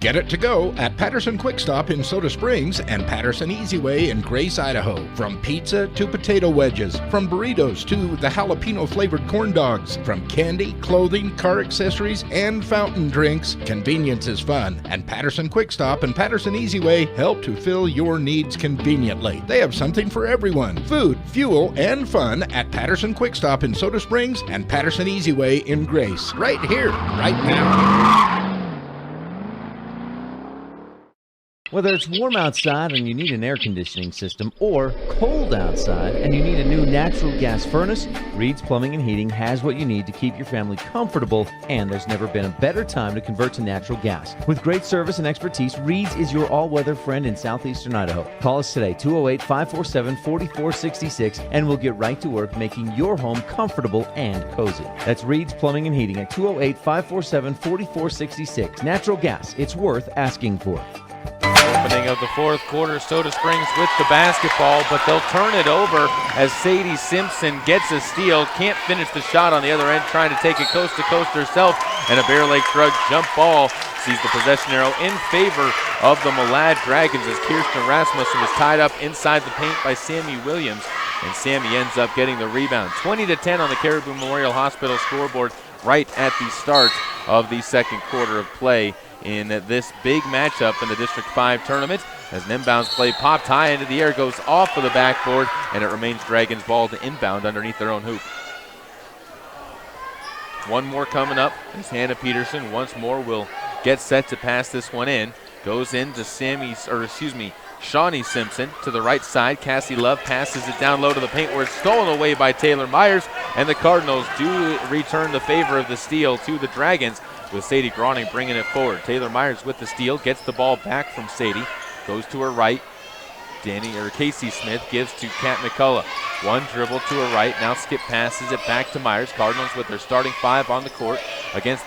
Get it to go at Patterson Quick Stop in Soda Springs and Patterson Easy Way in Grace, Idaho. From pizza to potato wedges, from burritos to the jalapeno flavored corn dogs, from candy, clothing, car accessories, and fountain drinks, convenience is fun. And Patterson Quick Stop and Patterson Easy Way help to fill your needs conveniently. They have something for everyone: food, fuel, and fun at Patterson Quick Stop in Soda Springs and Patterson Easy Way in Grace. Right here, right now. Whether it's warm outside and you need an air conditioning system, or cold outside and you need a new natural gas furnace, Reed's Plumbing and Heating has what you need to keep your family comfortable, and there's never been a better time to convert to natural gas. With great service and expertise, Reed's is your all-weather friend in southeastern Idaho. Call us today, 208-547-4466, and we'll get right to work making your home comfortable and cozy. That's Reed's Plumbing and Heating at 208-547-4466. Natural gas, it's worth asking for. Opening of the fourth quarter, Soda Springs with the basketball, but they'll turn it over as Sadie Simpson gets a steal. Can't finish the shot on the other end, trying to take it coast to coast herself, and a Bear Lake Shrug jump ball sees the possession arrow in favor of the Malad Dragons as Kirsten Rasmussen was tied up inside the paint by Sammy Williams, and Sammy ends up getting the rebound. 20-10 on the Caribou Memorial Hospital scoreboard right at the start of the second quarter of play in this big matchup in the District 5 tournament, as an inbounds play popped high into the air, goes off of the backboard, and it remains Dragons ball to inbound underneath their own hoop. One more coming up as Hannah Peterson once more will get set to pass this one in. Goes into Shawnee Simpson to the right side. Cassie Love passes it down low to the paint where it's stolen away by Taylor Myers, and the Cardinals do return the favor of the steal to the Dragons, with Sadie Groning bringing it forward. Taylor Myers with the steal, gets the ball back from Sadie, goes to her right. Casey Smith gives to Kat McCullough. One dribble to her right, now Skip passes it back to Myers. Cardinals with their starting five on the court against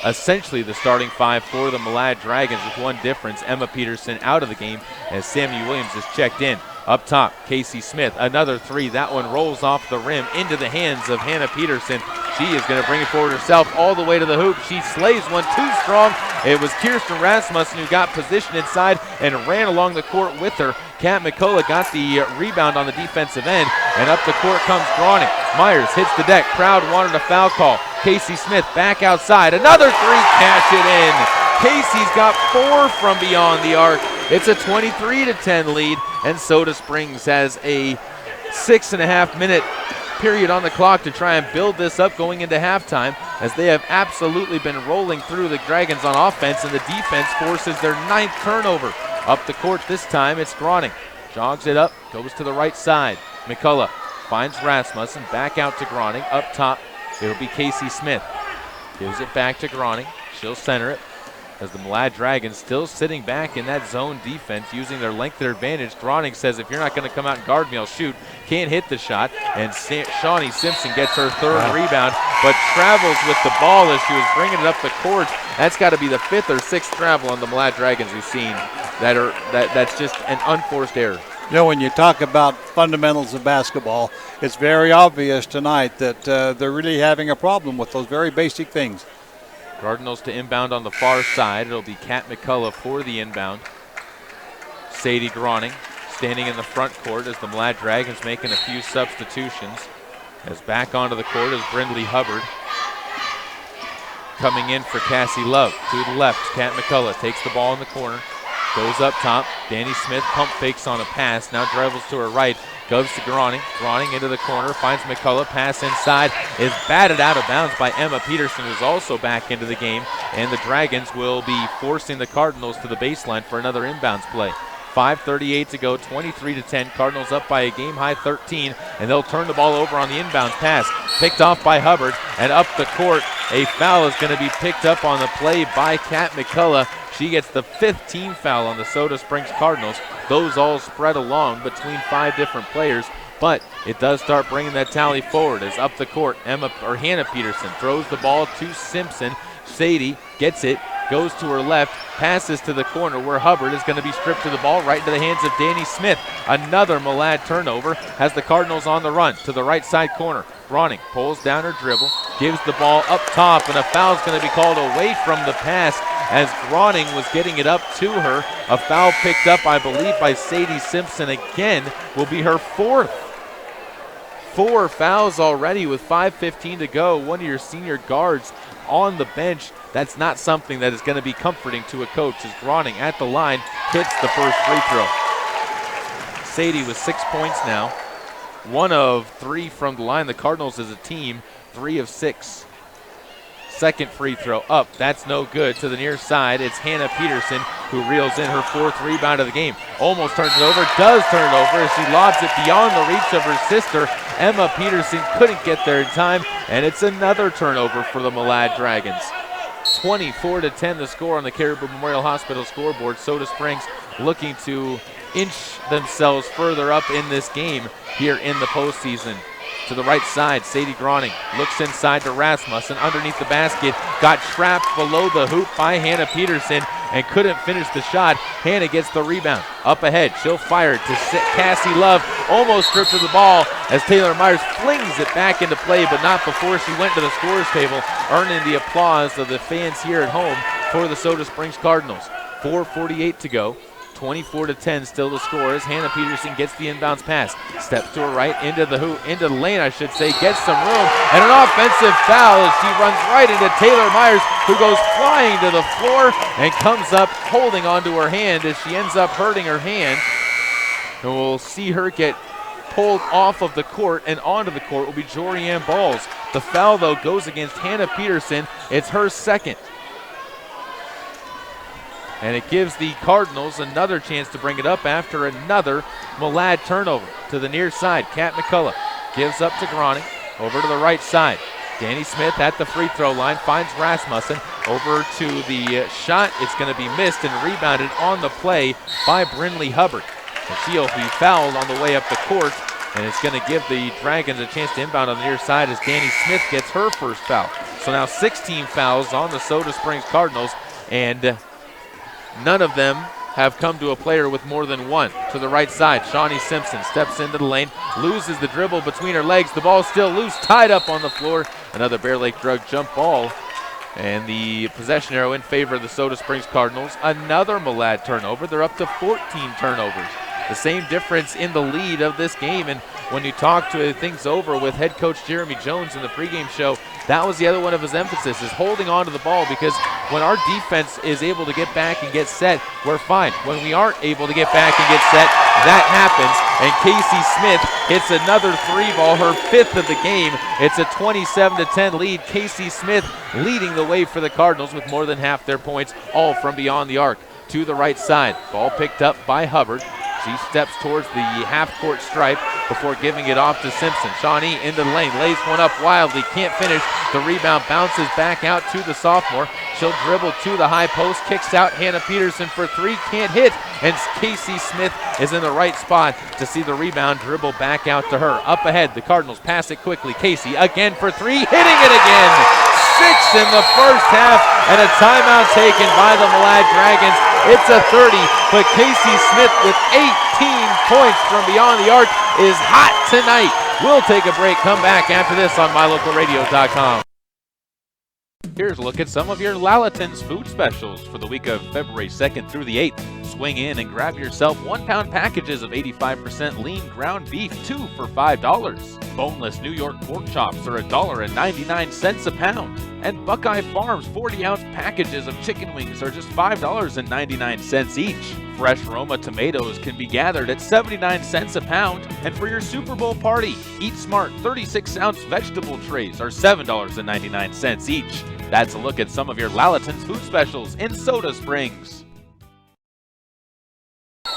essentially the starting five for the Malad Dragons, with one difference: Emma Peterson out of the game as Sammy Williams is checked in. Up top, Casey Smith, another three. That one rolls off the rim into the hands of Hannah Peterson. She is going to bring it forward herself all the way to the hoop. She slays one too strong. It was Kirsten Rasmussen who got positioned inside and ran along the court with her. Kat McCullough got the rebound on the defensive end, and up the court comes Groning. Myers hits the deck. Crowd wanted a foul call. Casey Smith back outside. Another three, cash it in. Casey's got 4 from beyond the arc. It's a 23-10 lead, and Soda Springs has a 6.5-minute period on the clock to try and build this up going into halftime, as they have absolutely been rolling through the Dragons on offense, and the defense forces their 9th turnover. Up the court this time, it's Groning. Jogs it up, goes to the right side. McCullough finds Rasmussen, back out to Groning. Up top, it'll be Casey Smith. Gives it back to Groning. She'll center it. as the Malad Dragons still sitting back in that zone defense using their length and advantage. Groning says, if you're not going to come out and guard me, I'll shoot. Can't hit the shot, and Shawnee Simpson gets her third rebound, but travels with the ball as she was bringing it up the court. That's got to be the 5th or 6th travel on the Malad Dragons we've seen. That's just an unforced error. You know, when you talk about fundamentals of basketball, it's very obvious tonight that they're really having a problem with those very basic things. Cardinals to inbound on the far side. It'll be Kat McCullough for the inbound. Sadie Groning standing in the front court as the Malad Dragons making a few substitutions. As back onto the court is Brindley Hubbard. Coming in for Cassie Love. To the left, Kat McCullough takes the ball in the corner. Goes up top. Danny Smith pump fakes on a pass. Now dribbles to her right. Goes to Groning. Groning into the corner. Finds McCullough. Pass inside. Is batted out of bounds by Emma Peterson, who's also back into the game. And the Dragons will be forcing the Cardinals to the baseline for another inbounds play. 5:38 to go, 23-10. Cardinals up by a game-high 13, and they'll turn the ball over on the inbounds pass. Picked off by Hubbard, and up the court. A foul is going to be picked up on the play by Kat McCullough. She gets the 5th team foul on the Soda Springs Cardinals. Those all spread along between 5 different players, but it does start bringing that tally forward as up the court, Hannah Peterson throws the ball to Simpson. Sadie gets it, goes to her left, passes to the corner where Hubbard is going to be stripped to the ball right into the hands of Danny Smith. Another Malad turnover has the Cardinals on the run to the right side corner. Groning pulls down her dribble, gives the ball up top, and a foul is going to be called away from the pass as Groning was getting it up to her. A foul picked up, I believe, by Sadie Simpson again will be her 4th. 4 fouls already with 5:15 to go. One of your senior guards on the bench. That's not something that is going to be comforting to a coach as Groning at the line hits the first free throw. Sadie with 6 points now. 1 of 3 from the line. The Cardinals as a team, 3 of 6. Second free throw up. That's no good. To the near side, it's Hannah Peterson who reels in her 4th rebound of the game. Almost turns it over, does turn it over as she lobs it beyond the reach of her sister. Emma Peterson couldn't get there in time, and it's another turnover for the Malad Dragons. 24-10 the score on the Caribou Memorial Hospital scoreboard. Soda Springs looking to inch themselves further up in this game here in the postseason. To the right side, Sadie Groning looks inside to Rasmussen underneath the basket. Got trapped below the hoop by Hannah Peterson and couldn't finish the shot. Hannah gets the rebound. Up ahead, she'll fire to Cassie Love. Almost stripped of the ball as Taylor Myers flings it back into play, but not before she went to the scorer's table, earning the applause of the fans here at home for the Soda Springs Cardinals. 4:48 to go. 24-10 still the score as Hannah Peterson gets the inbounds pass. Steps to her right, into the lane, I should say, gets some room, and an offensive foul as she runs right into Taylor Myers, who goes flying to the floor and comes up holding onto her hand as she ends up hurting her hand. And we'll see her get pulled off of the court, and onto the court will be Jorianne Balls. The foul, though, goes against Hannah Peterson. It's her 2nd. And it gives the Cardinals another chance to bring it up after another Malad turnover. To the near side, Kat McCullough gives up to Groning. Over to the right side, Danny Smith at the free throw line finds Rasmussen. Over to the shot, it's going to be missed and rebounded on the play by Brindley Hubbard. And she'll be fouled on the way up the court, and it's going to give the Dragons a chance to inbound on the near side as Danny Smith gets her first foul. So now 16 fouls on the Soda Springs Cardinals, and none of them have come to a player with more than 1. To the right side, Shawnee Simpson steps into the lane, loses the dribble between her legs. The ball's still loose, tied up on the floor. Another Bear Lake Drug jump ball. And the possession arrow in favor of the Soda Springs Cardinals. Another Malad turnover. They're up to 14 turnovers. The same difference in the lead of this game. And when you talk to things over with head coach Jeremy Jones in the pregame show, that was the other one of his emphasis, is holding on to the ball, because when our defense is able to get back and get set, we're fine. When we aren't able to get back and get set, that happens. And Casey Smith hits another 3-ball, her 5th of the game. It's a 27-10 lead. Casey Smith leading the way for the Cardinals with more than half their points, all from beyond the arc. To the right side, ball picked up by Hubbard. She steps towards the half-court stripe before giving it off to Simpson. Shawnee into the lane, lays one up wildly, can't finish. The rebound bounces back out to the sophomore. She'll dribble to the high post, kicks out. Hannah Peterson for three, can't hit. And Casey Smith is in the right spot to see the rebound, dribble back out to her. Up ahead, the Cardinals pass it quickly. Casey again for three, hitting it again. 6 in the first half, and a timeout taken by the Malad Dragons. It's a 30, but Casey Smith with 18 points from beyond the arc is hot tonight. We'll take a break, come back after this on mylocalradio.com. Here's a look at some of your Lalaton's food specials for the week of February 2nd through the 8th. Swing in and grab yourself 1-pound packages of 85% lean ground beef, 2 for $5. Boneless New York pork chops are $1.99 a pound. And Buckeye Farms 40-ounce packages of chicken wings are just $5.99 each. Fresh Roma tomatoes can be gathered at 79 cents a pound. And for your Super Bowl party, Eat Smart 36-ounce vegetable trays are $7.99 each. That's a look at some of your Lalaton's food specials in Soda Springs.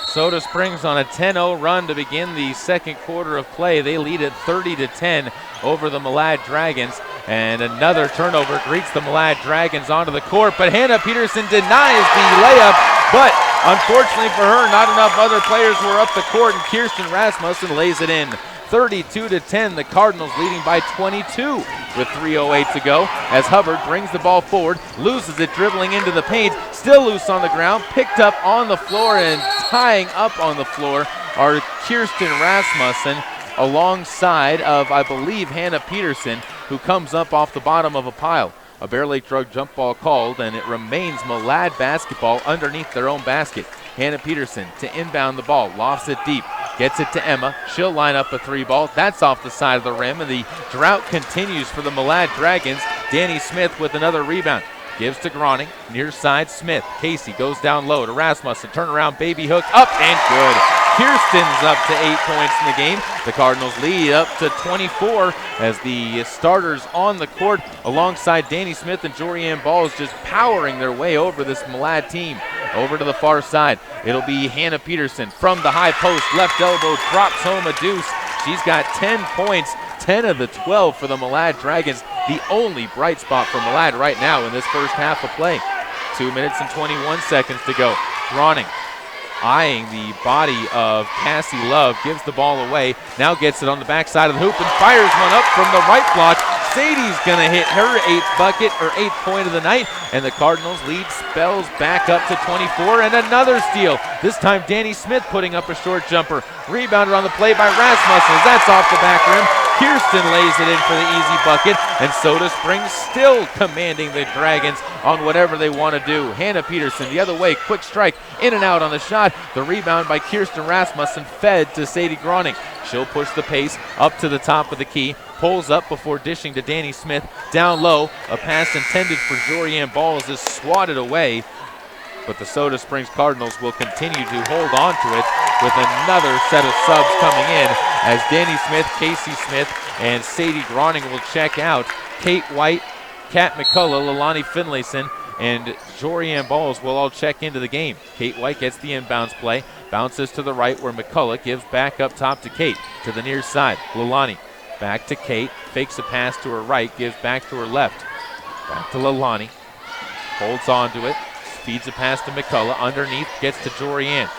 Soda Springs on a 10-0 run to begin the second quarter of play. They lead at 30-10 over the Malad Dragons. And another turnover greets the Malad Dragons onto the court, but Hannah Peterson denies the layup. But unfortunately for her, not enough other players were up the court, and Kirsten Rasmussen lays it in. 32-10, the Cardinals leading by 22 with 3:08 to go as Hubbard brings the ball forward, loses it dribbling into the paint, still loose on the ground, picked up on the floor, and tying up on the floor are Kirsten Rasmussen alongside of, I believe, Hannah Peterson, who comes up off the bottom of a pile. A Bear Lake Drug jump ball called, and it remains Malad basketball underneath their own basket. Hannah Peterson to inbound the ball, lofts it deep, gets it to Emma. She'll line up a three ball. That's off the side of the rim, and the drought continues for the Malad Dragons. Danny Smith with another rebound. Gives to Groning, near side Smith. Casey goes down low to Rasmussen. Turnaround baby hook, up and good. Kirsten's up to 8 points in the game. The Cardinals lead up to 24 as the starters on the court alongside Danny Smith and Jorianne Balls just powering their way over this Malad team. Over to the far side, it'll be Hannah Peterson from the high post. Left elbow drops home a deuce. She's got 10 points, 10 of the 12 for the Malad Dragons. The only bright spot for Malad right now in this first half of play. 2 minutes and 21 seconds to go. Groning eyeing the body of Cassie Love, gives the ball away, now gets it on the backside of the hoop and fires one up from the right block. Sadie's going to hit her 8th point of the night, and the Cardinals lead spells back up to 24, and another steal. This time Danny Smith putting up a short jumper. Rebounded on the play by Rasmussen. That's off the back rim. Kirsten lays it in for the easy bucket, and Soda Springs still commanding the Dragons on whatever they want to do. Hannah Peterson the other way, quick strike, in and out on the shot. The rebound by Kirsten Rasmussen fed to Sadie Groning. She'll push the pace up to the top of the key, pulls up before dishing to Danny Smith. Down low, a pass intended for Jorianne Balls is swatted away, but the Soda Springs Cardinals will continue to hold on to it with another set of subs coming in as Danny Smith, Casey Smith, and Sadie Groning will check out. Kate White, Kat McCullough, Leilani Finlayson, and Jorianne Balls will all check into the game. Kate White gets the inbounds play, bounces to the right where McCullough gives back up top to Kate. To the near side, Leilani back to Kate, fakes a pass to her right, gives back to her left. Back to Leilani, holds on to it, feeds a pass to McCullough, underneath, gets to Jorianne.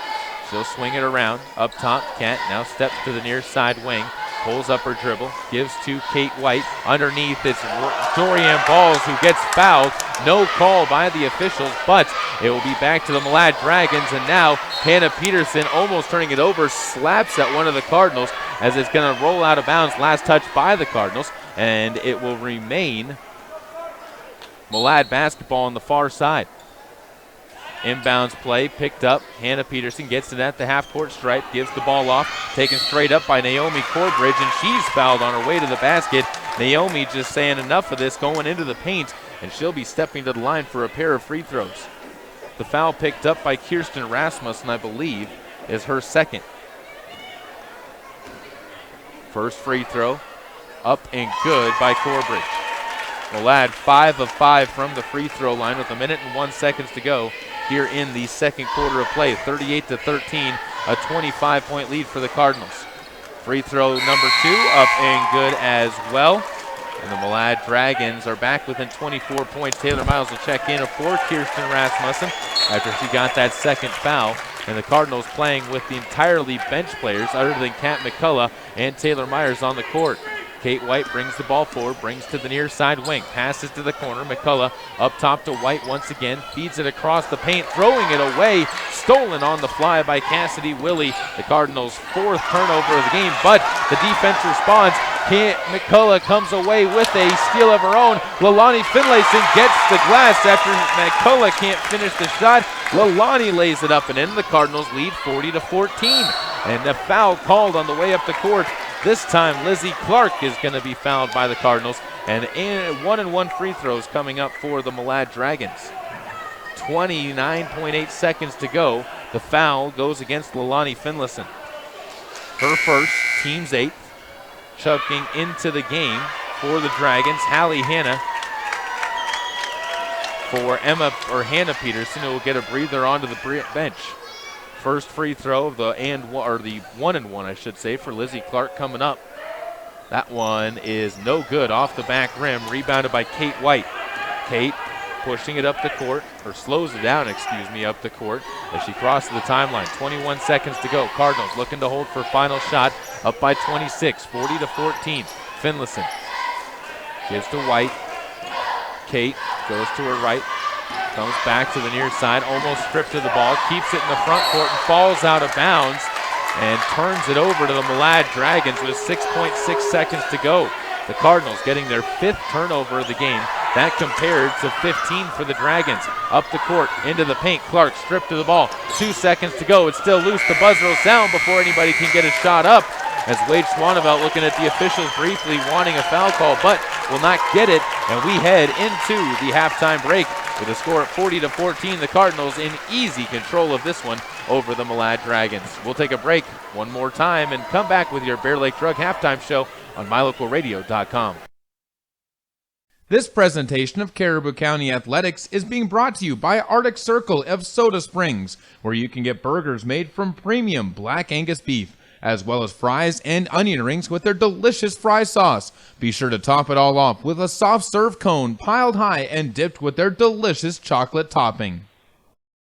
She'll swing it around, up top, Kat now steps to the near side wing, pulls up her dribble, gives to Kate White. Underneath, it's Jorianne Balls who gets fouled. No call by the officials, but it will be back to the Malad Dragons, and now Hannah Peterson almost turning it over, slaps at one of the Cardinals as it's going to roll out of bounds. Last touch by the Cardinals, and it will remain Malad basketball on the far side. Inbounds play picked up. Hannah Peterson gets it at the half-court stripe, gives the ball off, taken straight up by Naomi Corbridge, and she's fouled on her way to the basket. Naomi just saying enough of this, going into the paint, and she'll be stepping to the line for a pair of free throws. The foul picked up by Kirsten Rasmussen, I believe, is her second. First free throw, up and good by Corbridge. Malad 5 of 5 from the free throw line with 1 minute and 1 second to go here in the second quarter of play. 38-13, a 25-point lead for the Cardinals. Free throw number 2, up and good as well. And the Malad Dragons are back within 24 points. Taylor Miles will check in for Kirsten Rasmussen after she got that second foul. And the Cardinals playing with the entirely bench players other than Kat McCullough and Taylor Myers on the court. Kate White brings the ball forward, brings to the near side wing, passes to the corner. McCullough up top to White once again, feeds it across the paint, throwing it away. Stolen on the fly by Cassidy Willie. The Cardinals' fourth turnover of the game, but the defense responds. McCullough comes away with a steal of her own. Leilani Finlayson gets the glass after McCullough can't finish the shot. Leilani lays it up and in. The Cardinals lead 40-14. And the foul called on the way up the court. This time, Lizzie Clark is going to be fouled by the Cardinals. And 1-and-1 free throws coming up for the Malad Dragons. 29.8 seconds to go. The foul goes against Leilani Finlayson. Her first, team's eighth. Chucking into the game for the Dragons, Hallie Hanna for Hannah Peterson, who will get a breather onto the bench. First free throw of the 1-and-1, I should say, for Lizzie Clark coming up. That one is no good, off the back rim, rebounded by Kate White. Kate pushing it up the court, or slows it down, up the court as she crosses the timeline. 21 seconds to go. Cardinals looking to hold for final shot, up by 26, 40-14. Finlayson gives to White. Kate goes to her right, comes back to the near side, almost stripped of the ball, keeps it in the front court and falls out of bounds and turns it over to the Malad Dragons with 6.6 seconds to go. The Cardinals getting their fifth turnover of the game. That compared to 15 for the Dragons. Up the court, into the paint. Clark stripped of the ball. 2 seconds to go. It's still loose. The buzzer will sound before anybody can get a shot up. As Wade Swanevelt looking at the officials briefly wanting a foul call, but will not get it. And we head into the halftime break with a score at 40-14. The Cardinals in easy control of this one over the Malad Dragons. We'll take a break one more time and come back with your Bear Lake Drug halftime show on MyLocalRadio.com. This presentation of Caribou County Athletics is being brought to you by Arctic Circle of Soda Springs, where you can get burgers made from premium Black Angus beef, as well as fries and onion rings with their delicious fry sauce. Be sure to top it all off with a soft serve cone piled high and dipped with their delicious chocolate topping.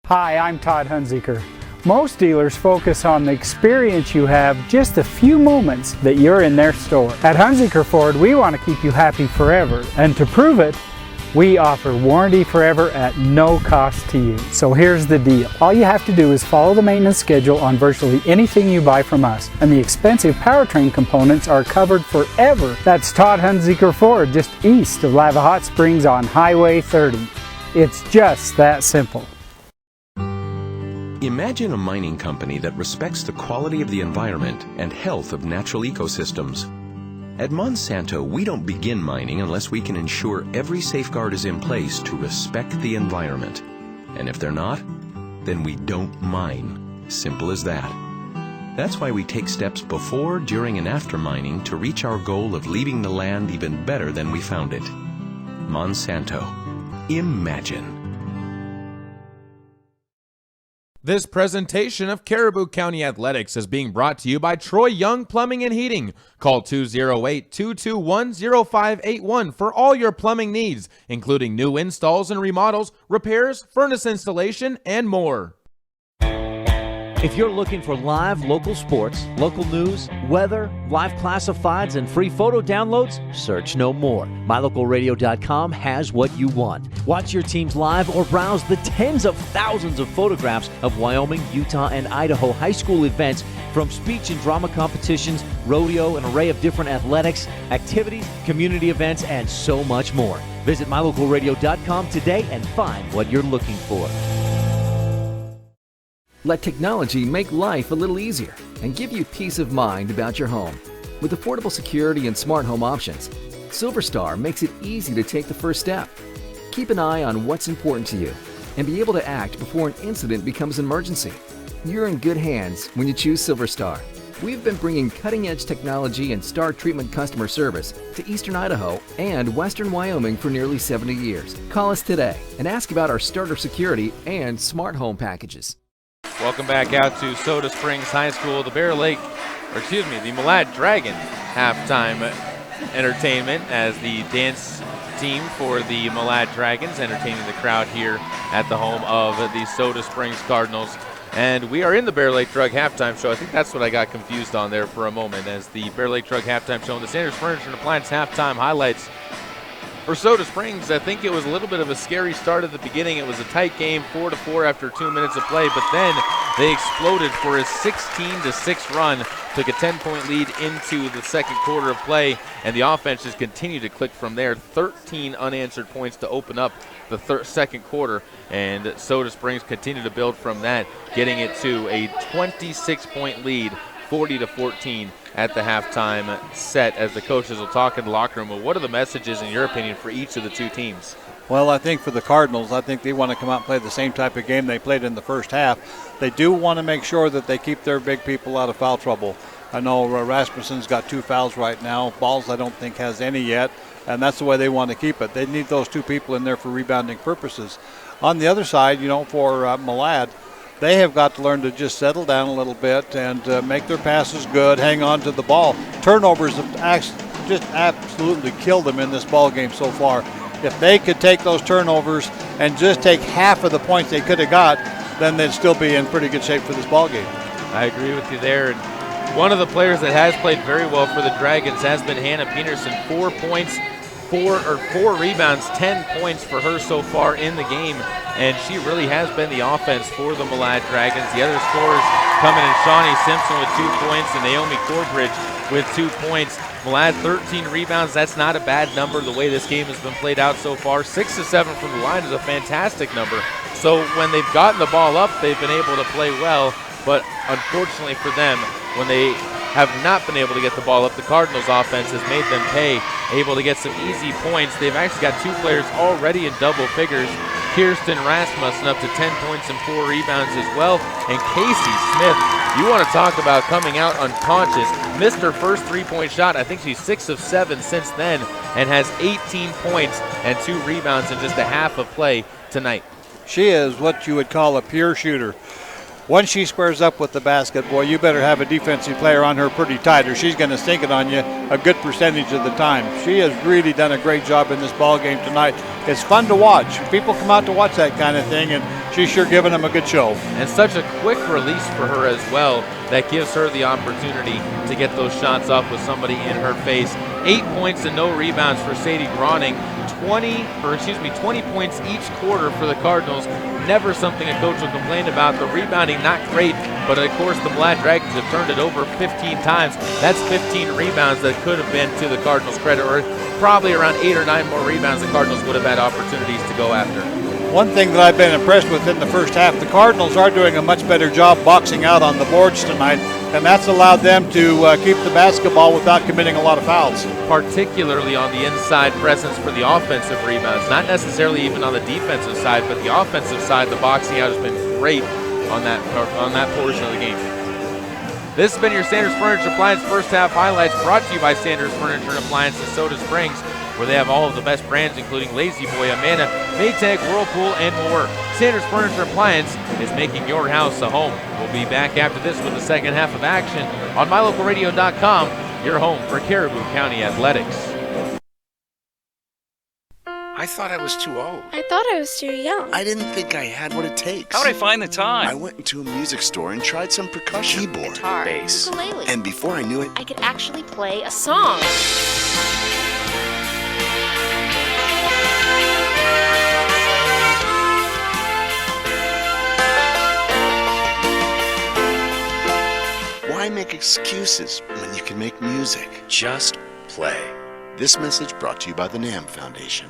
Hi, I'm Todd Hunziker. Most dealers focus on the experience you have just a few moments that you're in their store. At Hunziker Ford, we want to keep you happy forever, and to prove it, we offer warranty forever at no cost to you. So here's the deal. All you have to do is follow the maintenance schedule on virtually anything you buy from us, and the expensive powertrain components are covered forever. That's Todd Hunziker Ford, just east of Lava Hot Springs on Highway 30. It's just that simple. Imagine a mining company that respects the quality of the environment and health of natural ecosystems. At Monsanto, we don't begin mining unless we can ensure every safeguard is in place to respect the environment. And if they're not, then we don't mine. Simple as that. That's why we take steps before, during, and after mining to reach our goal of leaving the land even better than we found it. Monsanto. Imagine. This presentation of Caribou County Athletics is being brought to you by Troy Young Plumbing and Heating. Call 208-221-0581 for all your plumbing needs, including new installs and remodels, repairs, furnace installation, and more. If you're looking for live local sports, local news, weather, live classifieds, and free photo downloads, search no more. MyLocalRadio.com has what you want. Watch your teams live or browse the tens of thousands of photographs of Wyoming, Utah, and Idaho high school events, from speech and drama competitions, rodeo, an array of different athletics, activities, community events, and so much more. Visit MyLocalRadio.com today and find what you're looking for. Let technology make life a little easier and give you peace of mind about your home. With affordable security and smart home options, SilverStar makes it easy to take the first step. Keep an eye on what's important to you and be able to act before an incident becomes an emergency. You're in good hands when you choose SilverStar. We've been bringing cutting-edge technology and star treatment customer service to Eastern Idaho and Western Wyoming for nearly 70 years. Call us today and ask about our starter security and smart home packages. Welcome back out to Soda Springs High School. The Malad Dragon halftime entertainment as the dance team for the Malad Dragons entertaining the crowd here at the home of the Soda Springs Cardinals. And we are in the Bear Lake Drug halftime show. I think that's what I got confused on there for a moment, as the Bear Lake Drug halftime show and the Sanders Furniture and Appliance halftime highlights for Soda Springs. I think it was a little bit of a scary start at the beginning. It was a tight game, 4-4 after 2 minutes of play, but then they exploded for a 16-6 run, took a 10-point lead into the second quarter of play, and the offense just continued to click from there. 13 unanswered points to open up the second quarter, and Soda Springs continued to build from that, getting it to a 26-point lead, 40-14 at the halftime set, as the coaches will talk in the locker room. Well, what are the messages, in your opinion, for each of the two teams? Well, I think for the Cardinals, I think they want to come out and play the same type of game they played in the first half. They do want to make sure that they keep their big people out of foul trouble. I know Rasmussen's got 2 fouls right now. Balls I don't think has any yet, and that's the way they want to keep it. They need those 2 people in there for rebounding purposes. On the other side, for Malad, they have got to learn to just settle down a little bit and make their passes good, hang on to the ball. Turnovers have just absolutely killed them in this ball game so far. If they could take those turnovers and just take half of the points they could have got, then they'd still be in pretty good shape for this ball game. I agree with you there. And one of the players that has played very well for the Dragons has been Hannah Peterson. 4 points, 4 rebounds, 10 points for her so far in the game, and she really has been the offense for the Malad Dragons. The other scorers coming in: Shawnee Simpson with 2 points and Naomi Corbridge with 2 points. Malad 13 rebounds. That's not a bad number the way this game has been played out so far. 6 of 7 from the line is a fantastic number. So when they've gotten the ball up, they've been able to play well, but unfortunately for them, when they have not been able to get the ball up, the Cardinals offense has made them pay, able to get some easy points. They've actually got 2 players already in double figures. Kirsten Rasmussen up to 10 points and 4 rebounds as well. And Casey Smith, you want to talk about coming out unconscious, missed her first 3-point shot. I think she's 6 of 7 since then, and has 18 points and 2 rebounds in just a half of play tonight. She is what you would call a pure shooter. Once she squares up with the basket, boy, you better have a defensive player on her pretty tight, or she's going to sink it on you a good percentage of the time. She has really done a great job in this ball game tonight. It's fun to watch. People come out to watch that kind of thing, and she's sure giving them a good show. And such a quick release for her as well, that gives her the opportunity to get those shots off with somebody in her face. 8 points and no rebounds for Sadie Groning. 20 points each quarter for the Cardinals. Never something a coach will complain about. The rebounding, not great, but of course the Malad Dragons have turned it over 15 times. That's 15 rebounds that could have been to the Cardinals' credit, or probably around 8 or 9 more rebounds the Cardinals would have had opportunities to go after. One thing that I've been impressed with in the first half, the Cardinals are doing a much better job boxing out on the boards tonight, and that's allowed them to keep the basketball without committing a lot of fouls. Particularly on the inside presence for the offensive rebounds, not necessarily even on the defensive side, but the offensive side, the boxing out has been great on that portion of the game. This has been your Sanders Furniture Appliance first half highlights, brought to you by Sanders Furniture and Appliance in Soda Springs, where they have all of the best brands, including Lazy Boy, Amana, Maytag, Whirlpool, and more. Sanders Furniture Appliance is making your house a home. We'll be back after this with the second half of action on MyLocalRadio.com, your home for Caribou County Athletics. I thought I was too old. I thought I was too young. I didn't think I had what it takes. How'd I find the time? I went into a music store and tried some percussion. Keyboard, guitar, bass, ukulele. And before I knew it, I could actually play a song. why make excuses when you can make music? Just play. This message brought to you by the NAM Foundation.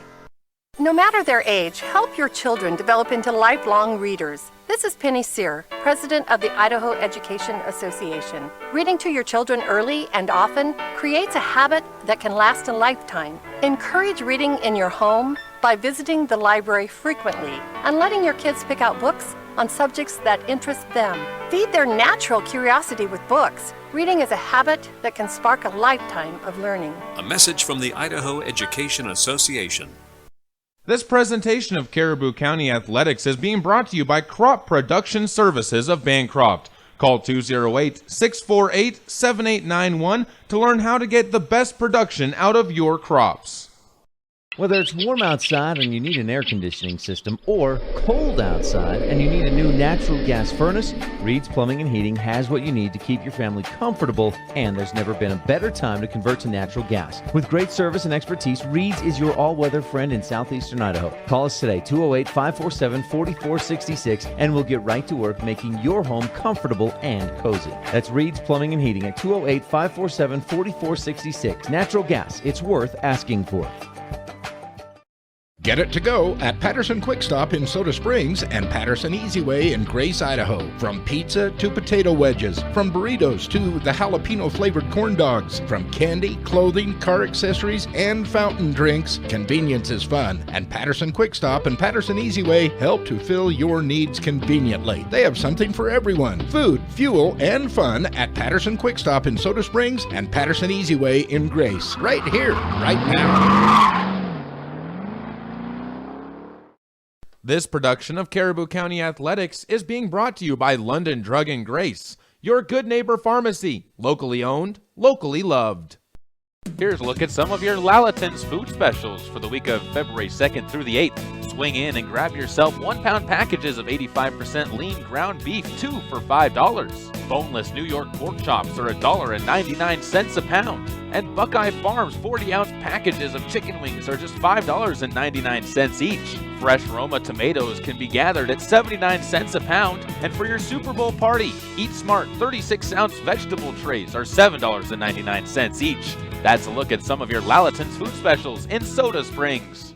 No matter their age, help your children develop into lifelong readers. This is Penny Sear, president of the Idaho Education Association. Reading to your children early and often creates a habit that can last a lifetime. Encourage reading in your home by visiting the library frequently and letting your kids pick out books on subjects that interest them. Feed their natural curiosity with books. Reading is a habit that can spark a lifetime of learning. A message from the Idaho Education Association. This presentation of Caribou County Athletics is being brought to you by Crop Production Services of Bancroft. Call 208-648-7891 to learn how to get the best production out of your crops. Whether it's warm outside and you need an air conditioning system or cold outside and you need a new natural gas furnace, Reed's Plumbing and Heating has what you need to keep your family comfortable, and there's never been a better time to convert to natural gas. With great service and expertise, Reed's is your all-weather friend in southeastern Idaho. Call us today, 208-547-4466, and we'll get right to work making your home comfortable and cozy. That's Reed's Plumbing and Heating at 208-547-4466. Natural gas, it's worth asking for. Get it to go at Patterson Quick Stop in Soda Springs and Patterson Easy Way in Grace, Idaho. From pizza to potato wedges, from burritos to the jalapeno flavored corn dogs, from candy, clothing, car accessories, and fountain drinks, convenience is fun. And Patterson Quick Stop and Patterson Easy Way help to fill your needs conveniently. They have something for everyone: food, fuel, and fun at Patterson Quick Stop in Soda Springs and Patterson Easy Way in Grace. Right here, right now. This production of Caribou County Athletics is being brought to you by London Drug and Grace, your good neighbor pharmacy, locally owned, locally loved. Here's a look at some of your Lalaton's food specials for the week of February 2nd through the 8th. Swing in and grab yourself 1-pound packages of 85% lean ground beef, 2 for $5. Boneless New York pork chops are $1.99 a pound. And Buckeye Farms 40-ounce packages of chicken wings are just $5.99 each. Fresh Roma tomatoes can be gathered at 79 cents a pound. And for your Super Bowl party, Eat Smart 36-ounce vegetable trays are $7.99 each. That's a look at some of your Lalaton's food specials in Soda Springs.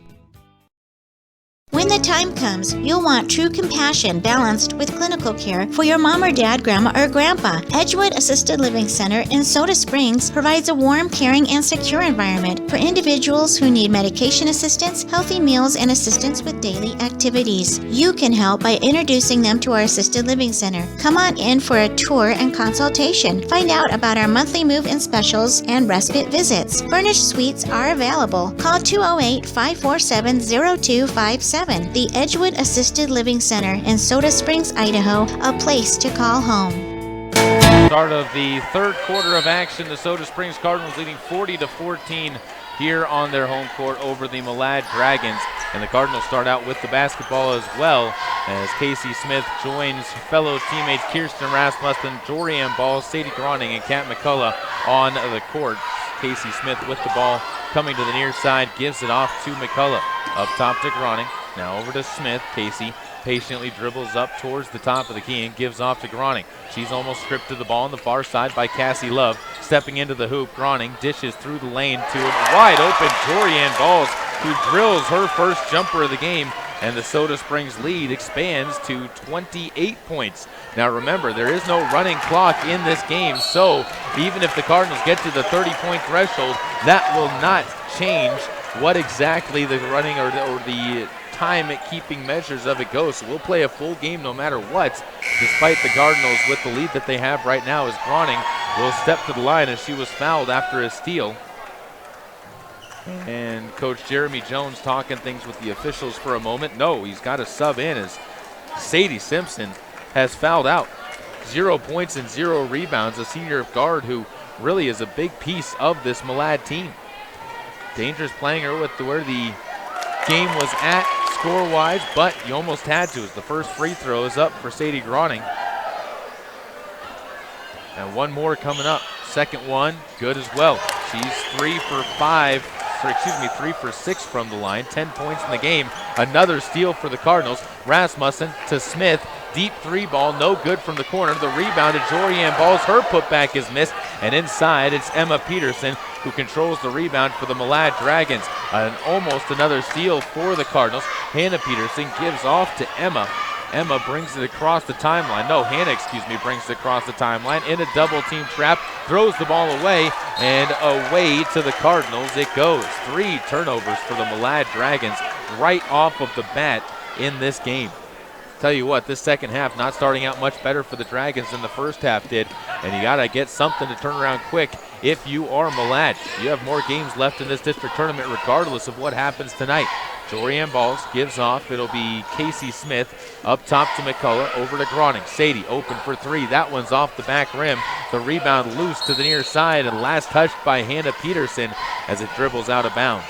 When the time comes, you'll want true compassion balanced with clinical care for your mom or dad, grandma or grandpa. Edgewood Assisted Living Center in Soda Springs provides a warm, caring, and secure environment for individuals who need medication assistance, healthy meals, and assistance with daily activities. You can help by introducing them to our Assisted Living Center. Come on in for a tour and consultation. Find out about our monthly move-in specials and respite visits. Furnished suites are available. Call 208-547-0257. The Edgewood Assisted Living Center in Soda Springs, Idaho, a place to call home. Start of the third quarter of action, the Soda Springs Cardinals leading 40-14 here on their home court over the Malad Dragons. And the Cardinals start out with the basketball as well, as Casey Smith joins fellow teammates Kirsten Rasmussen, Jorianne Ball, Sadie Groning, and Kat McCullough on the court. Casey Smith with the ball coming to the near side, gives it off to McCullough. Up top to Groning. Now over to Smith. Casey patiently dribbles up towards the top of the key and gives off to Groning. She's almost stripped to the ball on the far side by Cassie Love. Stepping into the hoop, Groning dishes through the lane to a wide open Jorianne Balls, who drills her first jumper of the game, and the Soda Springs lead expands to 28 points. Now remember, there is no running clock in this game, so even if the Cardinals get to the 30-point threshold, that will not change what exactly the running or the time-keeping measures of it goes. So we'll play a full game no matter what, despite the Cardinals with the lead that they have right now, as Groning will step to the line as she was fouled after a steal. And Coach Jeremy Jones talking things with the officials for a moment. No, he's got to sub in as Sadie Simpson has fouled out. 0 points and 0 rebounds, a senior guard who really is a big piece of this Malad team. Dangerous playing her with where the game was at score-wise, but you almost had to as the first free throw is up for Sadie Groning. And one more coming up. Second one, good as well. She's 3 for 6 from the line, 10 points in the game. Another steal for the Cardinals. Rasmussen to Smith. Deep three ball, no good from the corner. The rebound to Jorianne Balls. Her putback is missed. And inside, it's Emma Peterson who controls the rebound for the Malad Dragons. Almost another steal for the Cardinals. Hannah Peterson gives off to Emma. Emma brings it across the timeline. No, Hannah, brings it across the timeline in a double team trap, throws the ball away, and away to the Cardinals it goes. 3 turnovers for the Malad Dragons right off of the bat in this game. Tell you what, this second half not starting out much better for the Dragons than the first half did, and you got to get something to turn around quick if you are Malad. You have more games left in this district tournament regardless of what happens tonight. Jorianne Balls gives off. It'll be Casey Smith up top to McCullough, over to Groning. Sadie open for three. That one's off the back rim. The rebound loose to the near side, and last touched by Hannah Peterson as it dribbles out of bounds.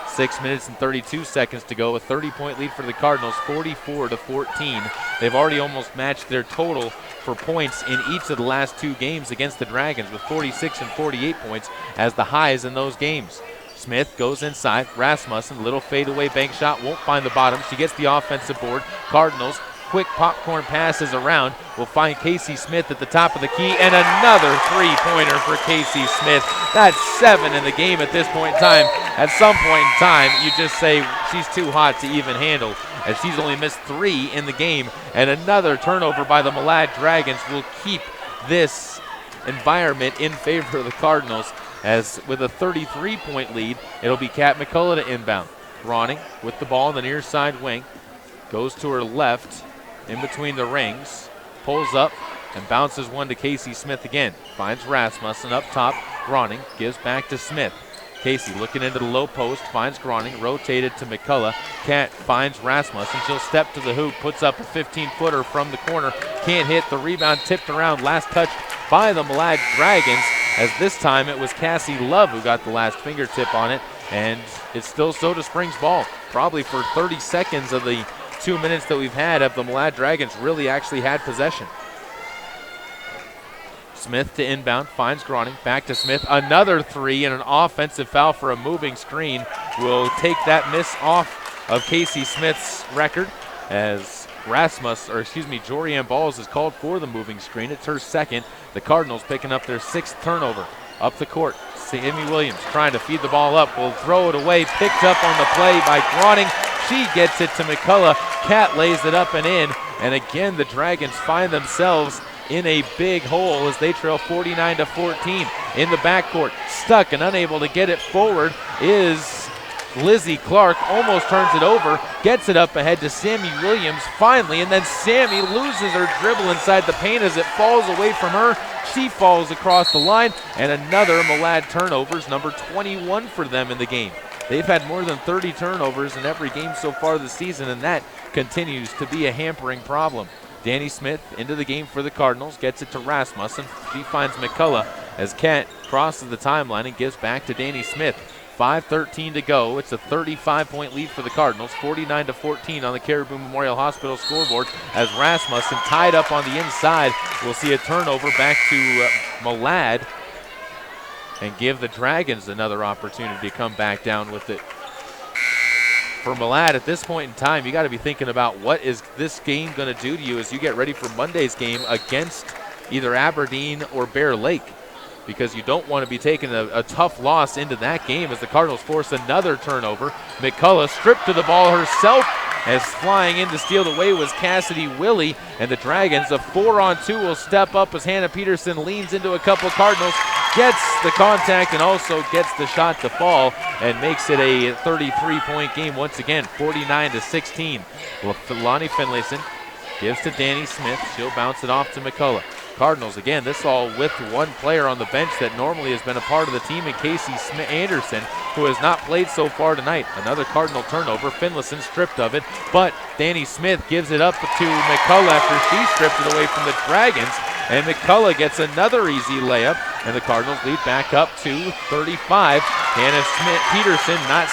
6 minutes and 32 seconds to go. A 30-point lead for the Cardinals, 44-14. They've already almost matched their total for points in each of the last two games against the Dragons, with 46 and 48 points as the highs in those games. Smith goes inside. Rasmussen, little fadeaway bank shot, won't find the bottom. She gets the offensive board. Cardinals, quick popcorn passes around. Will find Casey Smith at the top of the key, and another three-pointer for Casey Smith. That's 7 in the game at this point in time. At some point in time, you just say she's too hot to even handle, as she's only missed 3 in the game. And another turnover by the Malad Dragons will keep this environment in favor of the Cardinals, as with a 33-point lead, it'll be Kat McCullough to inbound. Ronning with the ball in the near side wing. Goes to her left, in between the rings. Pulls up and bounces one to Casey Smith again. Finds Rasmussen up top. Ronning gives back to Smith. Casey looking into the low post, finds Groning, rotated to McCullough. Kat finds Rasmussen. She'll step to the hoop, puts up a 15-footer from the corner. Can't hit. The rebound tipped around. Last touch by the Malad Dragons, as this time it was Cassie Love who got the last fingertip on it. And it's still Soda Springs ball. Probably for 30 seconds of the 2 minutes that we've had of the Malad Dragons really actually had possession. Smith to inbound, finds Groning, back to Smith. Another three, and an offensive foul for a moving screen will take that miss off of Casey Smith's record, as Jorianne Balls is called for the moving screen. It's her second. The Cardinals picking up their 6th turnover. Up the court, Sammy Williams trying to feed the ball up, will throw it away, picked up on the play by Groning. She gets it to McCullough. Kat lays it up and in, and again the Dragons find themselves in a big hole as they trail 49-14 in the backcourt. Stuck and unable to get it forward is Lizzie Clark. Almost turns it over, gets it up ahead to Sammy Williams finally, and then Sammy loses her dribble inside the paint as it falls away from her. She falls across the line, and another Malad turnovers, number 21 for them in the game. They've had more than 30 turnovers in every game so far this season, and that continues to be a hampering problem. Danny Smith into the game for the Cardinals, gets it to Rasmussen. She finds McCullough as Kat crosses the timeline and gives back to Danny Smith. 5:13 to go. It's a 35-point lead for the Cardinals, 49-14 on the Caribou Memorial Hospital scoreboard, as Rasmussen tied up on the inside. We'll see a turnover back to Malad and give the Dragons another opportunity to come back down with it. For Malad, at this point in time, you got to be thinking about what is this game going to do to you as you get ready for Monday's game against either Aberdeen or Bear Lake, because you don't want to be taking a tough loss into that game as the Cardinals force another turnover. McCullough stripped to the ball herself, as flying in to steal the way was Cassidy Willie, and the Dragons, a 4-on-2, will step up as Hannah Peterson leans into a couple Cardinals, gets the contact and also gets the shot to fall, and makes it a 33-point game once again, 49-16. Lonnie Finlayson gives to Danny Smith. She'll bounce it off to McCullough. Cardinals, again, this all with one player on the bench that normally has been a part of the team in Casey Anderson, who has not played so far tonight. Another Cardinal turnover. Finlayson stripped of it, but Danny Smith gives it up to McCullough after she stripped it away from the Dragons, and McCullough gets another easy layup, and the Cardinals lead back up to 35. Hannah Peterson not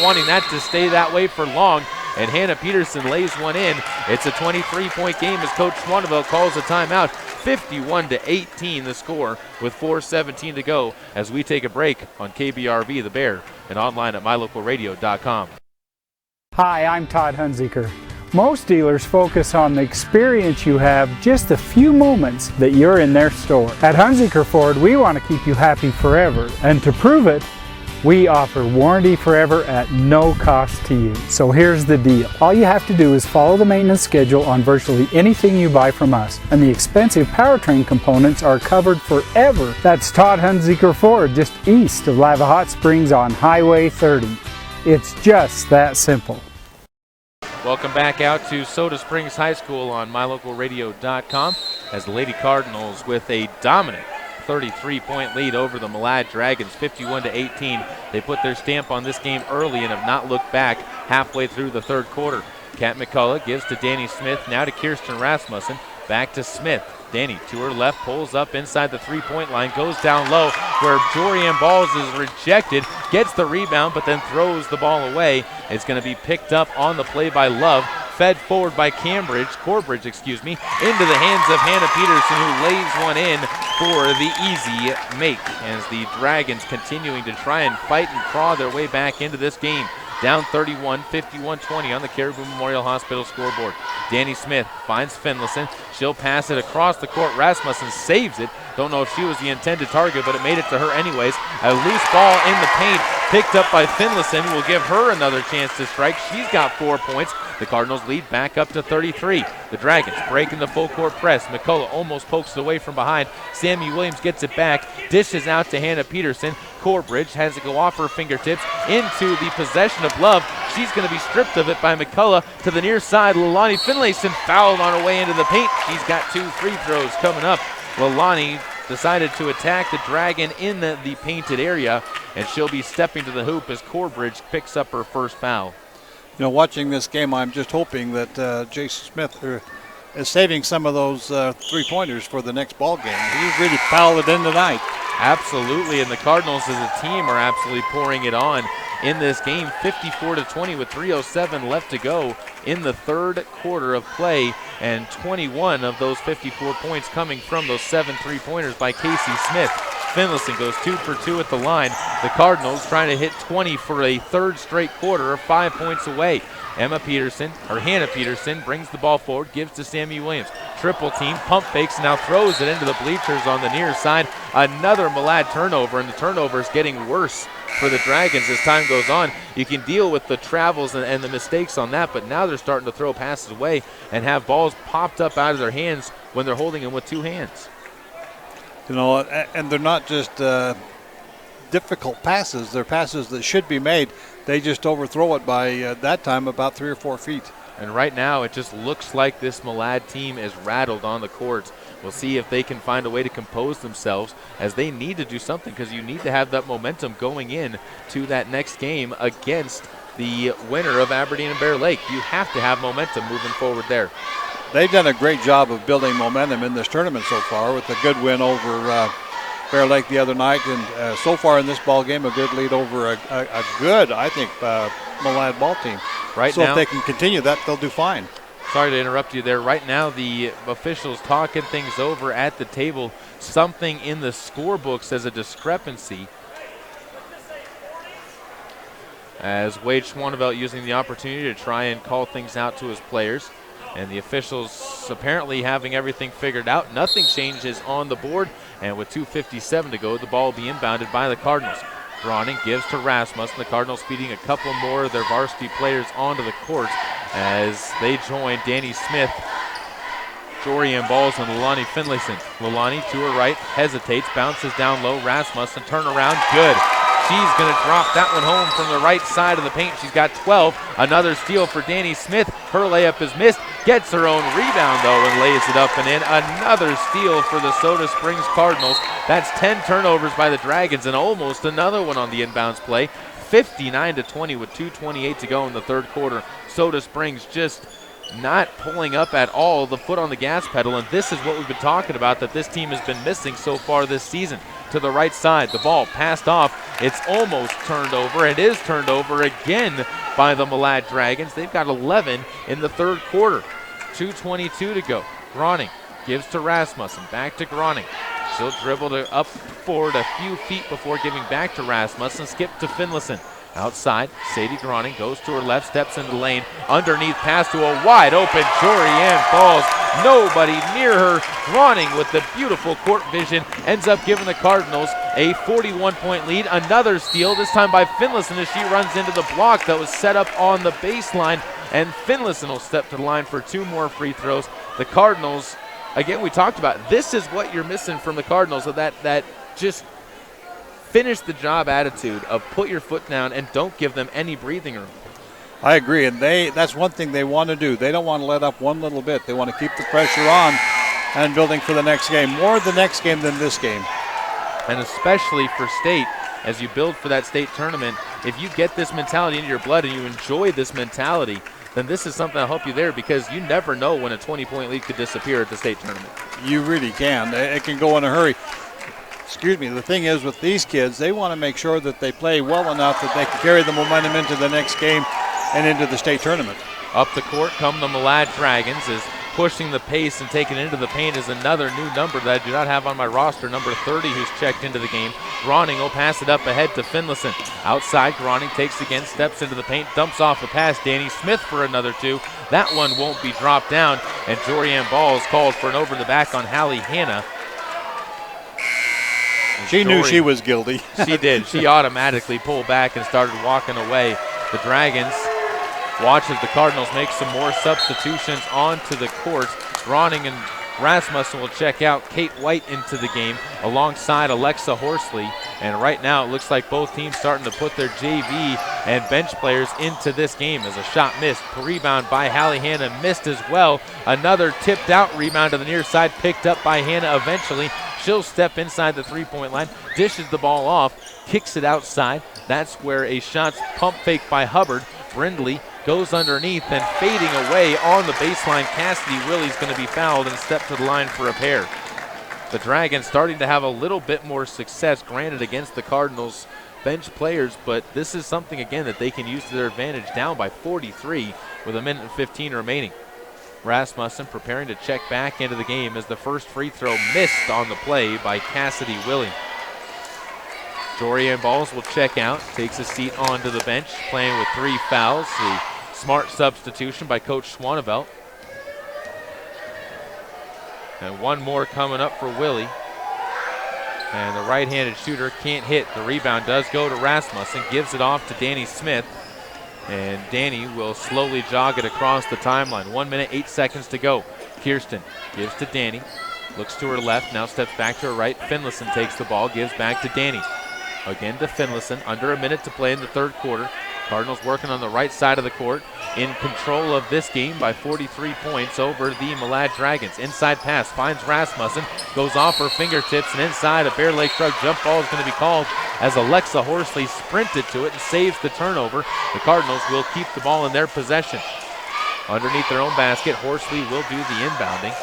wanting that to stay that way for long, and Hannah Peterson lays one in. It's a 23-point game as Coach Swaneville calls a timeout. 51-18 the score with 4:17 to go as we take a break on KBRV The Bear and online at mylocalradio.com. Hi, I'm Todd Hunziker. Most dealers focus on the experience you have just a few moments that you're in their store. At Hunziker Ford, we want to keep you happy forever, and to prove it, we offer warranty forever at no cost to you. So here's the deal. All you have to do is follow the maintenance schedule on virtually anything you buy from us, and the expensive powertrain components are covered forever. That's Todd Hunziker Ford, just east of Lava Hot Springs on Highway 30. It's just that simple. Welcome back out to Soda Springs High School on mylocalradio.com as the Lady Cardinals with a dominant 33-point lead over the Malad Dragons, 51-18. They put their stamp on this game early and have not looked back halfway through the third quarter. Kat McCullough gives to Danny Smith, now to Kirsten Rasmussen, back to Smith. Danny to her left, pulls up inside the three-point line, goes down low where Jorianne Balls is rejected, gets the rebound, but then throws the ball away. It's going to be picked up on the play by Love, fed forward by Corbridge, into the hands of Hannah Peterson, who lays one in for the easy make, as the Dragons continuing to try and fight and claw their way back into this game. Down 31, 51-20 on the Caribou Memorial Hospital scoreboard. Danny Smith finds Finlayson. She'll pass it across the court. Rasmussen saves it. Don't know if she was the intended target, but it made it to her anyways. A loose ball in the paint, picked up by Finlayson, will give her another chance to strike. She's got 4 points. The Cardinals lead back up to 33. The Dragons breaking the full court press. McCullough almost pokes it away from behind. Sammy Williams gets it back, dishes out to Hannah Peterson. Corbridge has it go off her fingertips into the possession of Love. She's going to be stripped of it by McCullough to the near side. Lilani Finlayson fouled on her way into the paint. She's got 2 free throws coming up. Lilani decided to attack the Dragon in the painted area, and she'll be stepping to the hoop as Corbridge picks up her first foul. You know, watching this game, I'm just hoping that Jason Smith is saving some of those three-pointers for the next ball game. He's really fouled it in tonight. Absolutely, and the Cardinals as a team are absolutely pouring it on in this game. 54-20 with 3:07 left to go in the third quarter of play, and 21 of those 54 points coming from those 7 three-pointers by Casey Smith. Finlayson goes 2 for 2 at the line. The Cardinals trying to hit 20 for a third straight quarter, 5 points away. Hannah Peterson brings the ball forward, gives to Sammy Williams. Triple team, pump fakes, now throws it into the bleachers on the near side. Another Malad turnover, and the turnover is getting worse for the Dragons as time goes on. You can deal with the travels and the mistakes on that, but now they're starting to throw passes away and have balls popped up out of their hands when they're holding them with 2 hands. You know, and they're not just difficult passes. They're passes that should be made. They just overthrow it by that time about 3 or 4 feet. And right now it just looks like this Malad team is rattled on the court. We'll see if they can find a way to compose themselves, as they need to do something, because you need to have that momentum going in to that next game against the winner of Aberdeen and Bear Lake. You have to have momentum moving forward there. They've done a great job of building momentum in this tournament so far, with a good win over Bear Lake the other night, and so far in this ball game, a good lead over a good, I think, Malad ball team. Right so now, if they can continue that, they'll do fine. Sorry to interrupt you there. Right now, the officials talking things over at the table. Something in the scorebook says a discrepancy, as Wade Schwanevelt using the opportunity to try and call things out to his players. And the officials apparently having everything figured out. Nothing changes on the board. And with 2:57 to go, the ball will be inbounded by the Cardinals. Groning gives to Rasmussen. The Cardinals feeding a couple more of their varsity players onto the court as they join Danny Smith, Jorianne Balls, and Lilani Finlayson. Lilani to her right, hesitates, bounces down low. Rasmussen, turnaround, good. She's going to drop that one home from the right side of the paint. She's got 12. Another steal for Danny Smith. Her layup is missed. Gets her own rebound, though, and lays it up and in. Another steal for the Soda Springs Cardinals. That's 10 turnovers by the Dragons, and almost another one on the inbounds play. 59-20 with 2:28 to go in the third quarter. Soda Springs just not pulling up at all, the foot on the gas pedal, and this is what we've been talking about that this team has been missing so far this season. To the right side, the ball passed off. It's almost turned over. It is turned over again by the Malad Dragons. They've got 11 in the third quarter. 2:22 to go. Groning gives to Rasmussen. Back to Groning. She'll dribble to up forward a few feet before giving back to Rasmussen. Skip to Finlayson. Outside, Sadie Groning goes to her left, steps into the lane. Underneath pass to a wide open Jorianne Balls. Nobody near her. Groning with the beautiful court vision ends up giving the Cardinals a 41-point lead. Another steal, this time by Finlayson as she runs into the block that was set up on the baseline. And Finlayson will step to the line for 2 more free throws. The Cardinals, again, we talked about, this is what you're missing from the Cardinals, of that just finish the job attitude of put your foot down and don't give them any breathing room. I agree, and that's one thing they want to do. They don't want to let up one little bit. They want to keep the pressure on and building for the next game. More the next game than this game. And especially for state, as you build for that state tournament, if you get this mentality into your blood and you enjoy this mentality, then this is something that'll help you there, because you never know when a 20-point lead could disappear at the state tournament. You really can. It can go in a hurry. Excuse me, the thing is with these kids, they want to make sure that they play well enough that they can carry the momentum into the next game and into the state tournament. Up the court come the Malad Dragons, as pushing the pace and taking it into the paint is another new number that I do not have on my roster, number 30, who's checked into the game. Groning will pass it up ahead to Finlayson. Outside, Groning takes again, steps into the paint, dumps off a pass. Danny Smith for another two. That one won't be dropped down, and Jorianne Ball is called for an over the back on Hallie Hanna. She knew she was guilty. She did. She automatically pulled back and started walking away. The Dragons watch as the Cardinals make some more substitutions onto the court. Groning and Rasmussen will check out. Kate White into the game alongside Alexa Horsley. And right now it looks like both teams starting to put their JV and bench players into this game as a shot missed. Rebound by Hallie Hanna missed as well. Another tipped out rebound to the near side, picked up by Hanna eventually. She'll step inside the three-point line, dishes the ball off, kicks it outside. That's where a shot's pump fake by Hubbard. Brindley goes underneath and fading away on the baseline. Cassidy Willie's going to be fouled and step to the line for a pair. The Dragons starting to have a little bit more success, granted against the Cardinals bench players, but this is something again that they can use to their advantage, down by 43 with a minute and 15 remaining. Rasmussen preparing to check back into the game as the first free throw missed on the play by Cassidy Willie. Jorianne Balls will check out, takes a seat onto the bench, playing with 3 fouls. The smart substitution by Coach Schwanevelt. And one more coming up for Willie. And the right-handed shooter can't hit. The rebound does go to Rasmussen, gives it off to Danny Smith. And Danny will slowly jog it across the timeline. 1 minute, 8 seconds to go. Kirsten gives to Danny. Looks to her left, now steps back to her right. Finlayson takes the ball, gives back to Danny. Again to Finlayson, under a minute to play in the third quarter. Cardinals working on the right side of the court, in control of this game by 43 points over the Malad Dragons. Inside pass, finds Rasmussen, goes off her fingertips, and inside a Bear Lake Shrug jump ball is going to be called as Alexa Horsley sprinted to it and saves the turnover. The Cardinals will keep the ball in their possession. Underneath their own basket, Horsley will do the inbounding.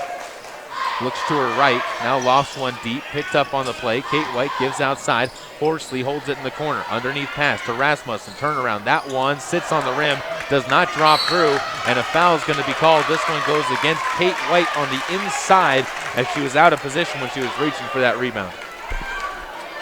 Looks to her right, now lost one deep, picked up on the play. Kate White gives outside. Horsley holds it in the corner. Underneath pass to Rasmussen, turnaround. That one sits on the rim, does not drop through, and a foul is going to be called. This one goes against Kate White on the inside as she was out of position when she was reaching for that rebound.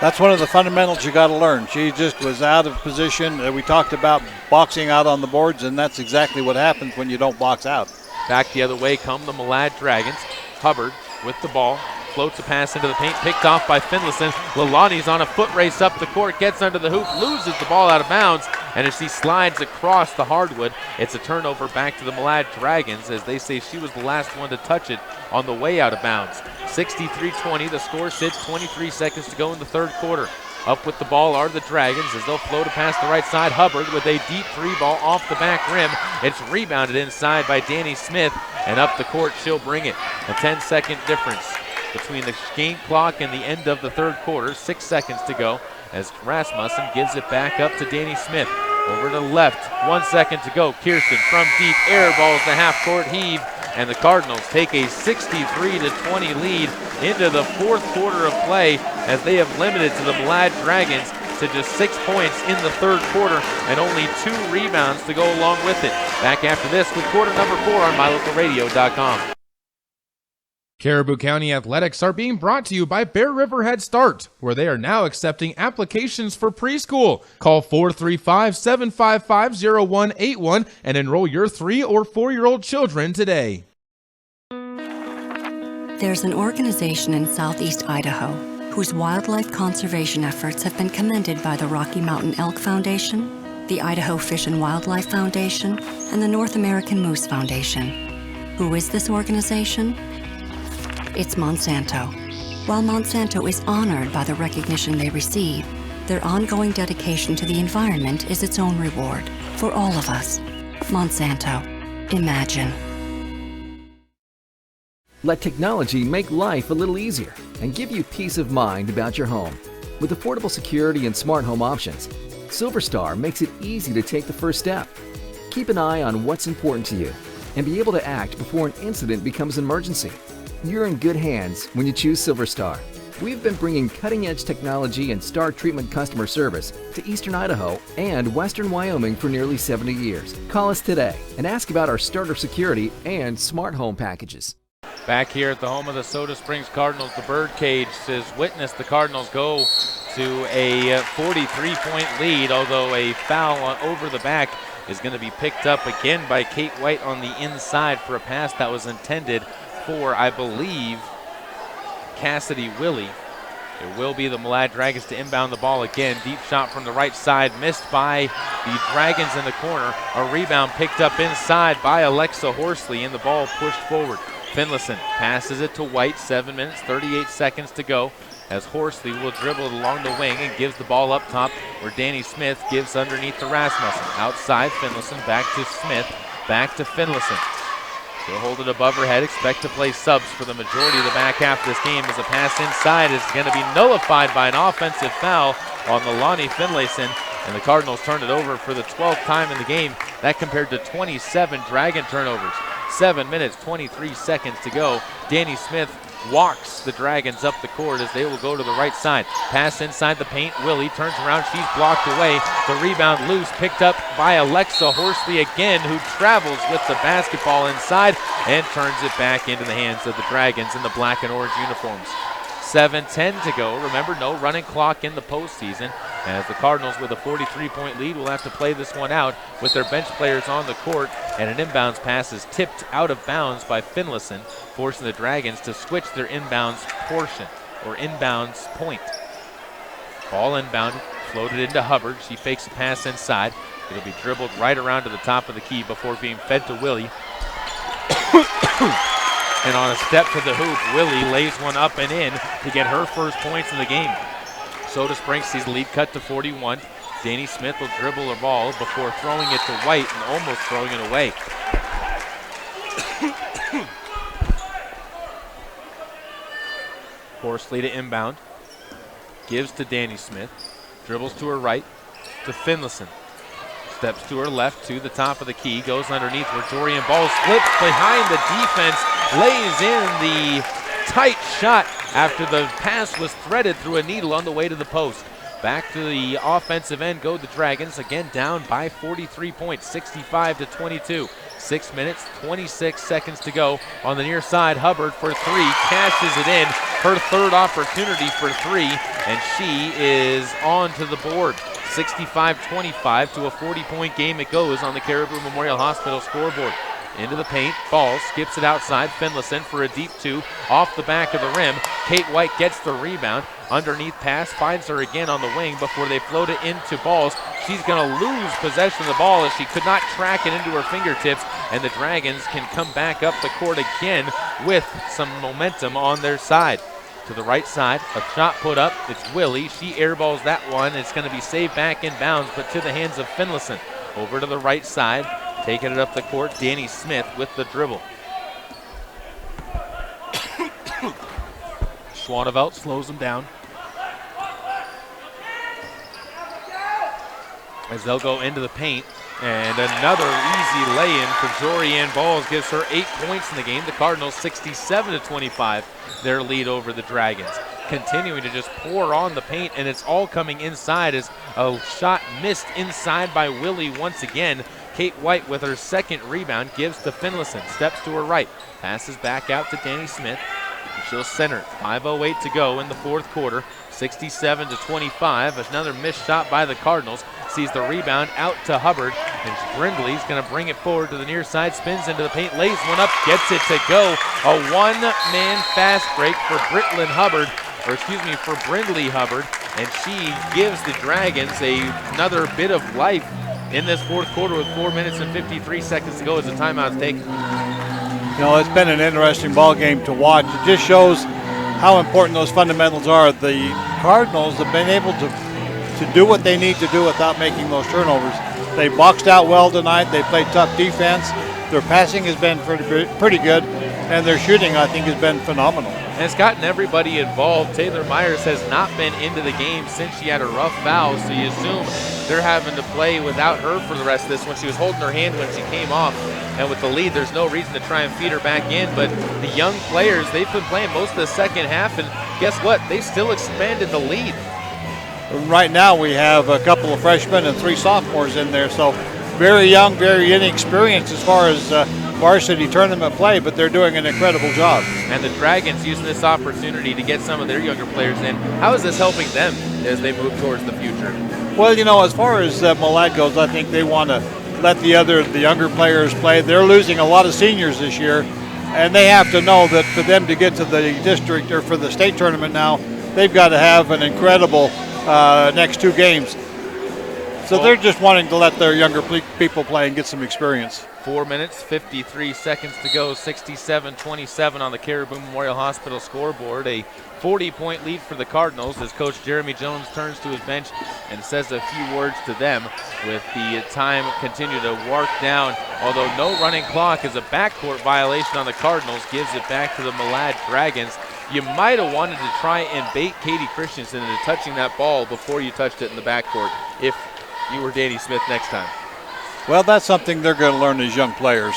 That's one of the fundamentals you got to learn. She just was out of position. We talked about boxing out on the boards, and that's exactly what happens when you don't box out. Back the other way come the Malad Dragons. Hubbard with the ball, floats a pass into the paint, picked off by Finlayson. Lalani's on a foot race up the court, gets under the hoop, loses the ball out of bounds, and as she slides across the hardwood, it's a turnover back to the Malad Dragons, as they say she was the last one to touch it on the way out of bounds. 63-20, the score sits, 23 seconds to go in the third quarter. Up with the ball are the Dragons as they'll float it past the right side. Hubbard with a deep three ball off the back rim. It's rebounded inside by Danny Smith, and up the court she'll bring it. A 10-second difference between the game clock and the end of the third quarter. 6 seconds to go as Rasmussen gives it back up to Danny Smith. Over to the left, 1 second to go. Kirsten from deep, air balls the half-court heave, and the Cardinals take a 63-20 lead into the fourth quarter of play as they have limited to the Malad Dragons to just 6 points in the third quarter and only 2 rebounds to go along with it. Back after this with quarter number 4 on MyLocalRadio.com. Caribou County Athletics are being brought to you by Bear River Head Start, where they are now accepting applications for preschool. Call 435-755-0181 and enroll your 3- or 4-year-old children today. There's an organization in southeast Idaho whose wildlife conservation efforts have been commended by the Rocky Mountain Elk Foundation, the Idaho Fish and Wildlife Foundation, and the North American Moose Foundation. Who is this organization? It's Monsanto. While Monsanto is honored by the recognition they receive, their ongoing dedication to the environment is its own reward for all of us. Monsanto. Imagine. Let technology make life a little easier and give you peace of mind about your home. With affordable security and smart home options, Silver Star makes it easy to take the first step. Keep an eye on what's important to you and be able to act before an incident becomes an emergency. You're in good hands when you choose Silver Star. We've been bringing cutting-edge technology and star treatment customer service to Eastern Idaho and Western Wyoming for nearly 70 years. Call us today and ask about our starter security and smart home packages. Back here at the home of the Soda Springs Cardinals, the Birdcage has witnessed the Cardinals go to a 43-point lead, although a foul over the back is going to be picked up again by Kate White on the inside for a pass that was intended for, I believe, Cassidy Willie. It will be the Malad Dragons to inbound the ball again. Deep shot from the right side, missed by the Dragons in the corner. A rebound picked up inside by Alexa Horsley, and the ball pushed forward. Finlayson passes it to White, 7 minutes, 38 seconds to go, as Horsley will dribble it along the wing and gives the ball up top, where Danny Smith gives underneath to Rasmussen. Outside, Finlayson, back to Smith, back to Finlayson. She'll hold it above her head, expect to play subs for the majority of the back half of this game, as a pass inside is going to be nullified by an offensive foul on the Lonnie Finlayson, and the Cardinals turned it over for the 12th time in the game. That compared to 27 Dragon turnovers. 7 minutes, 23 seconds to go. Danny Smith walks the Dragons up the court as they will go to the right side. Pass inside the paint. Willie turns around. She's blocked away. The rebound loose, picked up by Alexa Horsley again, who travels with the basketball inside and turns it back into the hands of the Dragons in the black and orange uniforms. 7:10 to go. Remember, no running clock in the postseason, as the Cardinals with a 43-point lead will have to play this one out with their bench players on the court, and an inbounds pass is tipped out of bounds by Finlayson, forcing the Dragons to switch their inbounds portion, or inbounds point. Ball inbounded, floated into Hubbard. She fakes a pass inside. It'll be dribbled right around to the top of the key before being fed to Willie. And on a step to the hoop, Willie lays one up and in to get her first points in the game. Soda Springs sees the lead cut to 41. Danny Smith will dribble the ball before throwing it to White and almost throwing it away. Horsley to inbound. Gives to Danny Smith. Dribbles to her right to Finlayson. Steps to her left to the top of the key. Goes underneath where Jorian Ball slips behind the defense. Lays in the tight shot after the pass was threaded through a needle on the way to the post. Back to the offensive end go the Dragons, again down by 43 points, 65-22. 6 minutes, 26 seconds to go. On the near side, Hubbard for three, cashes it in. Her third opportunity for three, and she is on to the board. 65-25 to a 40-point game it goes on the Caribou Memorial Hospital scoreboard. Into the paint, Ball skips it outside. Finlayson for a deep two off the back of the rim. Kate White gets the rebound. Underneath pass, finds her again on the wing before they float it into Balls. She's going to lose possession of the ball as she could not track it into her fingertips, and the Dragons can come back up the court again with some momentum on their side. To the right side, a shot put up. It's Willie. She airballs that one. It's going to be saved back in bounds, but to the hands of Finlayson. Over to the right side. Taking it up the court, Danny Smith with the dribble. Schwanevelt slows him down. As they'll go into the paint. And another easy lay-in for Jorianne Balls gives her 8 points in the game. The Cardinals 67-25, their lead over the Dragons. Continuing to just pour on the paint, and it's all coming inside as a shot missed inside by Willie once again. Kate White with her second rebound gives to Finlayson. Steps to her right. Passes back out to Danny Smith. She'll center it. 5:08 to go in the fourth quarter. 67-25. Another missed shot by the Cardinals. Sees the rebound out to Hubbard. And Brindley's going to bring it forward to the near side. Spins into the paint. Lays one up. Gets it to go. A one-man fast break for Brittlin Hubbard. For Brindley Hubbard. And she gives the Dragons another bit of life in this fourth quarter with 4 minutes and 53 seconds to go as the timeout's taken. You know, it's been an interesting ball game to watch. It just shows how important those fundamentals are. The Cardinals have been able to do what they need to do without making those turnovers. They boxed out well tonight. They played tough defense. Their passing has been pretty good. and their shooting, I think, has been phenomenal. And it's gotten everybody involved. Taylor Myers has not been into the game since she had a rough foul, so you assume they're having to play without her for the rest of this when she was holding her hand when she came off. And with the lead, there's no reason to try and feed her back in. But the young players, they've been playing most of the second half, and guess what? They still expanded the lead. Right now we have a couple of freshmen and 3 sophomores in there, so very young, very inexperienced as far as varsity tournament play, but they're doing an incredible job. And the Dragons using this opportunity to get some of their younger players in. How is this helping them as they move towards the future? Well, you know, as far as Malad goes, I think they want to let the younger players play. They're losing a lot of seniors this year, and they have to know that for them to get to the district or for the state tournament now, they've got to have an incredible next 2 games. So they're just wanting to let their younger people play and get some experience. 4 minutes, 53 seconds to go, 67-27 on the Caribou Memorial Hospital scoreboard. A 40-point lead for the Cardinals as Coach Jeremy Jones turns to his bench and says a few words to them with the time continue to work down. Although no running clock is a backcourt violation on the Cardinals, gives it back to the Malad Dragons. You might have wanted to try and bait Katie Christensen into touching that ball before you touched it in the backcourt if you were Danny Smith next time. Well, that's something they're going to learn as young players.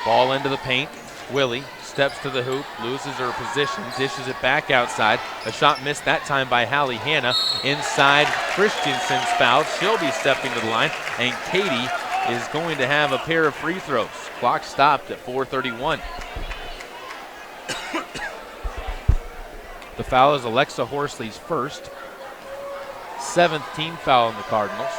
Ball into the paint. Willie steps to the hoop, loses her position, dishes it back outside. A shot missed that time by Hallie Hanna. Inside, Christensen's fouled. She'll be stepping to the line, and Katie is going to have a pair of free throws. Clock stopped at 4:31. The foul is Alexa Horsley's first. 7th team foul on the Cardinals.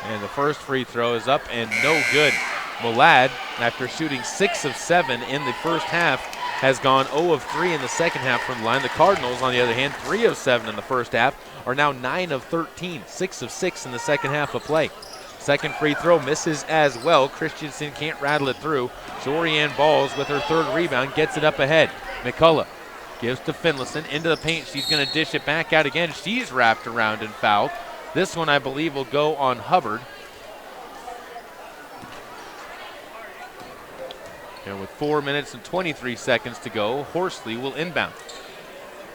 And the first free throw is up and no good. Malad, after shooting 6 of 7 in the first half, has gone 0 of 3 in the second half from the line. The Cardinals, on the other hand, 3 of 7 in the first half, are now 9 of 13, 6 of 6 in the second half of play. Second free throw misses as well. Christensen can't rattle it through. Jorianne Balls with her 3rd rebound gets it up ahead. McCullough gives to Finlayson into the paint. She's going to dish it back out again. She's wrapped around and fouled. This one, I believe, will go on Hubbard. And with 4 minutes and 23 seconds to go, Horsley will inbound.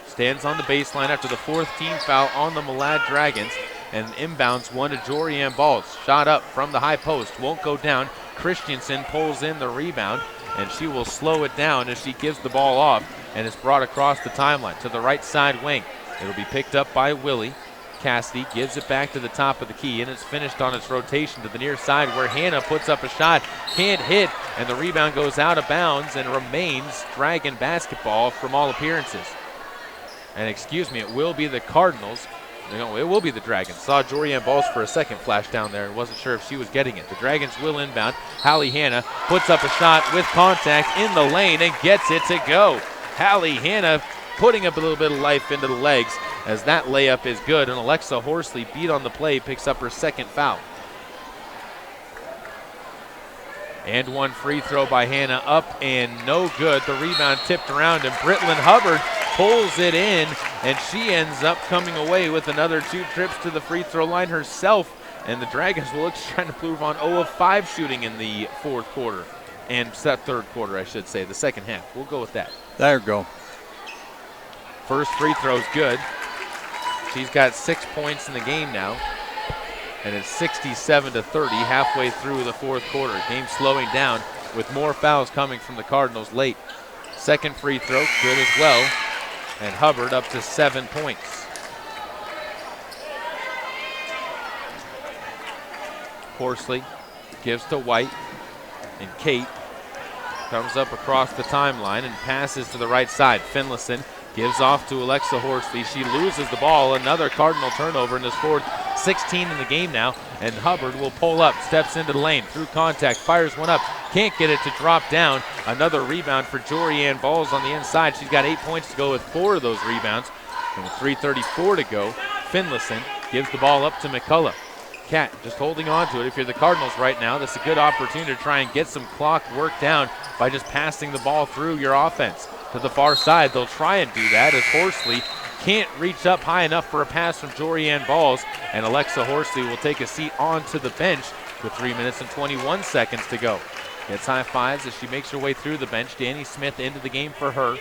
Stands on the baseline after the 4th team foul on the Malad Dragons and inbounds one to Jorianne Balls. Shot up from the high post, won't go down. Christensen pulls in the rebound, and she will slow it down as she gives the ball off and is brought across the timeline to the right side wing. It'll be picked up by Willie. Cassidy gives it back to the top of the key, and it's finished on its rotation to the near side where Hanna puts up a shot, can't hit, and the rebound goes out of bounds and remains Dragon basketball from all appearances. And excuse me, it will be the Cardinals. No, it will be the Dragons. Saw Jorianne Balls for a second flash down there and wasn't sure if she was getting it. The Dragons will inbound. Hallie Hanna puts up a shot with contact in the lane and gets it to go. Hallie Hanna putting up a little bit of life into the legs as that layup is good, and Alexa Horsley, beat on the play, picks up her 2nd foul. And one free throw by Hanna, up and no good. The rebound tipped around, and Britlin Hubbard pulls it in, and she ends up coming away with another 2 trips to the free throw line herself. And the Dragons will look to try to prove on 0 of 5 shooting in the 4th quarter, and 3rd quarter, I should say, the second half. We'll go with that. There you go. First free throw's good. She's got 6 points in the game now, and it's 67-30 halfway through the 4th quarter. Game slowing down with more fouls coming from the Cardinals late. Second free throw, good as well, and Hubbard up to 7 points. Horsley gives to White, and Kate comes up across the timeline and passes to the right side. Finlayson gives off to Alexa Horsley. She loses the ball. Another Cardinal turnover in this 4th. 16 in the game now, and Hubbard will pull up, steps into the lane, through contact, fires one up, can't get it to drop down. Another rebound for Jorianne Balls on the inside. She's got 8 points to go with 4 of those rebounds. And with 3:34 to go, Finlayson gives the ball up to McCullough. Cat just holding on to it. If you're the Cardinals right now, that's a good opportunity to try and get some clock worked down by just passing the ball through your offense. To the far side, they'll try and do that as Horsley can't reach up high enough for a pass from Jorianne Balls, and Alexa Horsley will take a seat onto the bench with 3 minutes and 21 seconds to go. Gets high fives as she makes her way through the bench. Danny Smith into the game for her.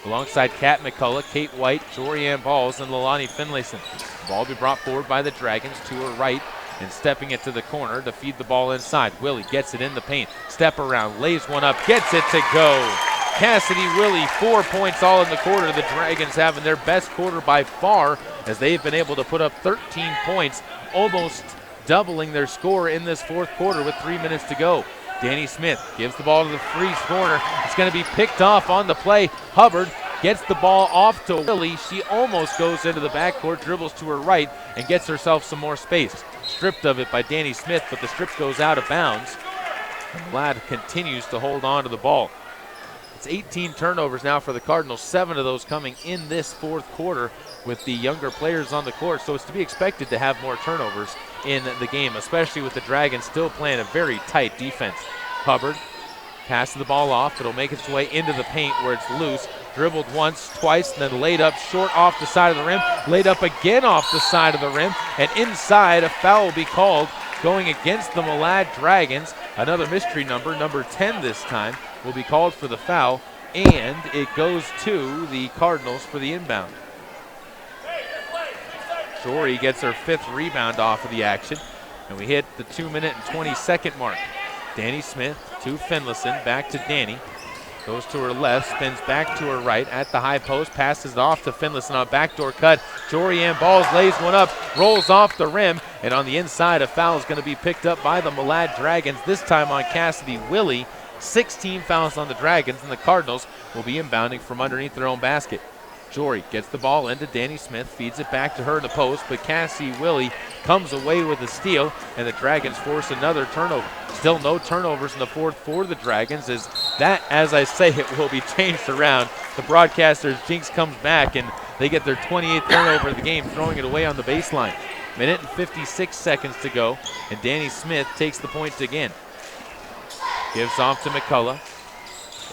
Alongside Kat McCullough, Kate White, Jorianne Balls, and Leilani Finlayson. The ball will be brought forward by the Dragons to her right and stepping it to the corner to feed the ball inside. Willie gets it in the paint. Step around, lays one up, gets it to go. Cassidy Willie, 4 points all in the quarter. The Dragons having their best quarter by far as they've been able to put up 13 points, almost doubling their score in this fourth quarter with 3 minutes to go. Danny Smith gives the ball to the Freeze corner. It's going to be picked off on the play. Hubbard gets the ball off to Willie. She almost goes into the backcourt, dribbles to her right, and gets herself some more space. Stripped of it by Danny Smith, but the strip goes out of bounds. Ladd continues to hold on to the ball. It's 18 turnovers now for the Cardinals, 7 of those coming in this fourth quarter with the younger players on the court, so it's to be expected to have more turnovers in the game, especially with the Dragons still playing a very tight defense. Hubbard passes the ball off. It'll make its way into the paint where it's loose. Dribbled once, twice, and then laid up short off the side of the rim. Laid up again off the side of the rim, and inside a foul will be called going against the Malad Dragons. Another mystery number, number 10 this time, will be called for the foul, and it goes to the Cardinals for the inbound. Jory gets her 5th rebound off of the action, and we hit the 2-minute and 20-second mark. Danny Smith to Finlayson, back to Danny. Goes to her left, spins back to her right at the high post, passes it off to Finlayson on a backdoor cut. Jorianne Balls lays one up, rolls off the rim, and on the inside a foul is going to be picked up by the Malad Dragons, this time on Cassidy Willie. 16 fouls on the Dragons, and the Cardinals will be inbounding from underneath their own basket. Jory gets the ball into Danny Smith, feeds it back to her in the post, but Cassie Willie comes away with a steal, and the Dragons force another turnover. Still no turnovers in the fourth for the Dragons, as that, as I say, it will be changed around. The broadcasters, Jinx comes back, and they get their 28th turnover of the game, throwing it away on the baseline. Minute and 56 seconds to go, and Danny Smith takes the points again. Gives off to McCullough.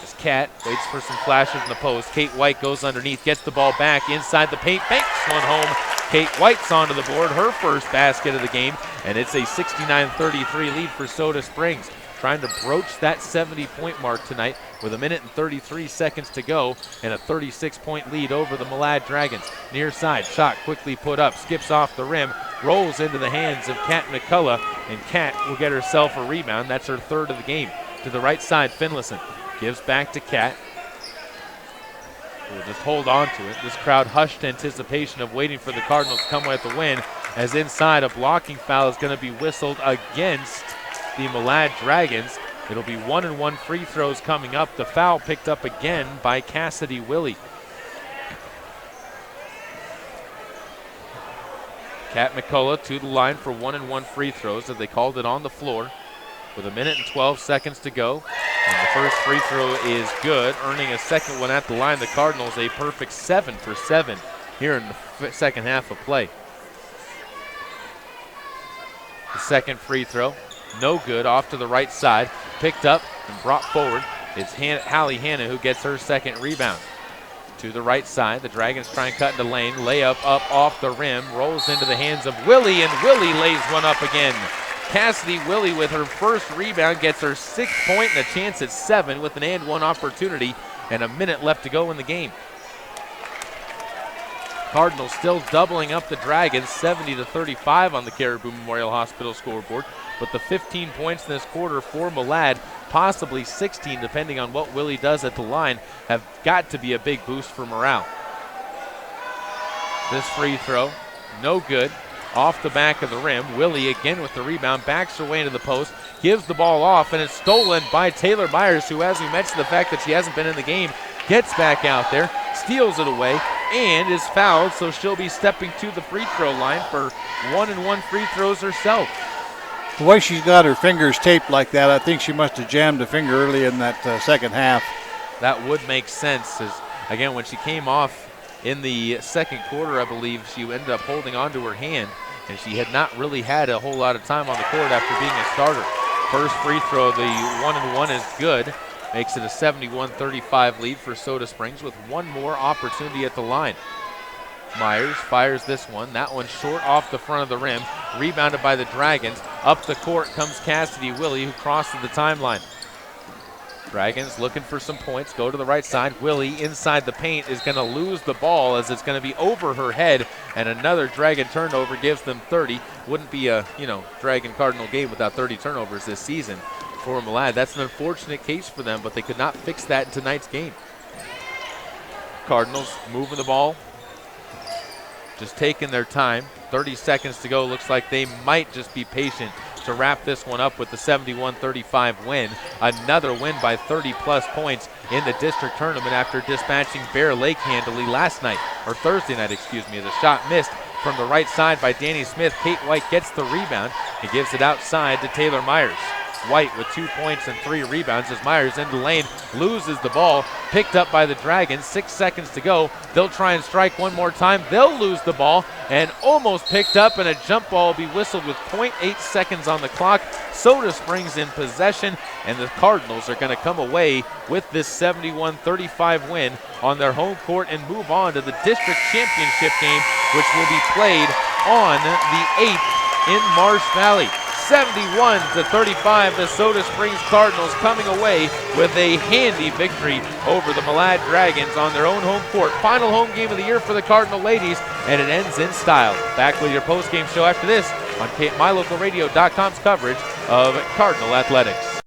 As Kat waits for some flashes in the post. Kate White goes underneath, gets the ball back inside the paint, banks one home. Kate White's onto the board, her first basket of the game, and it's a 69-33 lead for Soda Springs. Trying to broach that 70-point mark tonight with a minute and 33 seconds to go and a 36-point lead over the Malad Dragons. Near side, shot quickly put up, skips off the rim, rolls into the hands of Kat McCullough, and Kat will get herself a rebound. That's her 3rd of the game. To the right side, Finlayson gives back to Kat. We'll just hold on to it. This crowd hushed anticipation of waiting for the Cardinals to come away with the win, as inside a blocking foul is going to be whistled against the Malad Dragons. It'll be 1-and-1 free throws coming up. The foul picked up again by Cassidy Willie. Kat McCullough to the line for 1-and-1 free throws, as they called it on the floor with a minute and 12 seconds to go. And the first free throw is good, earning a second one at the line. The Cardinals a perfect 7 for 7 here in the second half of play. The second free throw, no good, off to the right side, picked up and brought forward. It's Hallie Hanna who gets her second rebound. To the right side, the Dragons try and cut into lane, layup up off the rim, rolls into the hands of Willie, and Willie lays one up again. Cassidy Willie with her first rebound gets her 6th point and a chance at 7 with an and-one opportunity and a minute left to go in the game. Cardinals still doubling up the Dragons, 70-35 on the Caribou Memorial Hospital scoreboard, but the 15 points in this quarter for Malad, possibly 16 depending on what Willie does at the line, have got to be a big boost for morale. This free throw, no good. Off the back of the rim. Willie again with the rebound, backs her way into the post, gives the ball off, and it's stolen by Taylor Myers, who, as we mentioned the fact that she hasn't been in the game, gets back out there, steals it away, and is fouled, so she'll be stepping to the free throw line for 1-and-1 free throws herself. The way she's got her fingers taped like that, I think she must have jammed a finger early in that second half. That would make sense, as, again, when she came off in the second quarter, I believe she ended up holding onto her hand, and she had not really had a whole lot of time on the court after being a starter. First free throw, the 1-and-1 is good. Makes it a 71-35 lead for Soda Springs with one more opportunity at the line. Myers fires this one. That one short off the front of the rim. Rebounded by the Dragons. Up the court comes Cassidy Willie, who crosses the timeline. Dragons looking for some points, go to the right side. Willie inside the paint is going to lose the ball as it's going to be over her head, and another Dragon turnover gives them 30. Wouldn't be a, Dragon Cardinal game without 30 turnovers this season for Malad. That's an unfortunate case for them, but they could not fix that in tonight's game. Cardinals moving the ball, just taking their time. 30 seconds to go. Looks like they might just be patient to wrap this one up with the 71-35 win. Another win by 30-plus points in the district tournament after dispatching Bear Lake handily Thursday night, The shot missed from the right side by Danny Smith. Kate White gets the rebound and gives it outside to Taylor Myers. White with 2 points and 3 rebounds as Myers into the lane, loses the ball, picked up by the Dragons. 6 seconds to go. They'll try and strike one more time. They'll lose the ball and almost picked up, and a jump ball will be whistled with 0.8 seconds on the clock. Soda Springs in possession, and the Cardinals are going to come away with this 71-35 win on their home court and move on to the district championship game, which will be played on the 8th in Marsh Valley. 71-35, the Soda Springs Cardinals coming away with a handy victory over the Malad Dragons on their own home court. Final home game of the year for the Cardinal ladies, and it ends in style. Back with your post-game show after this on MyLocalRadio.com's coverage of Cardinal Athletics.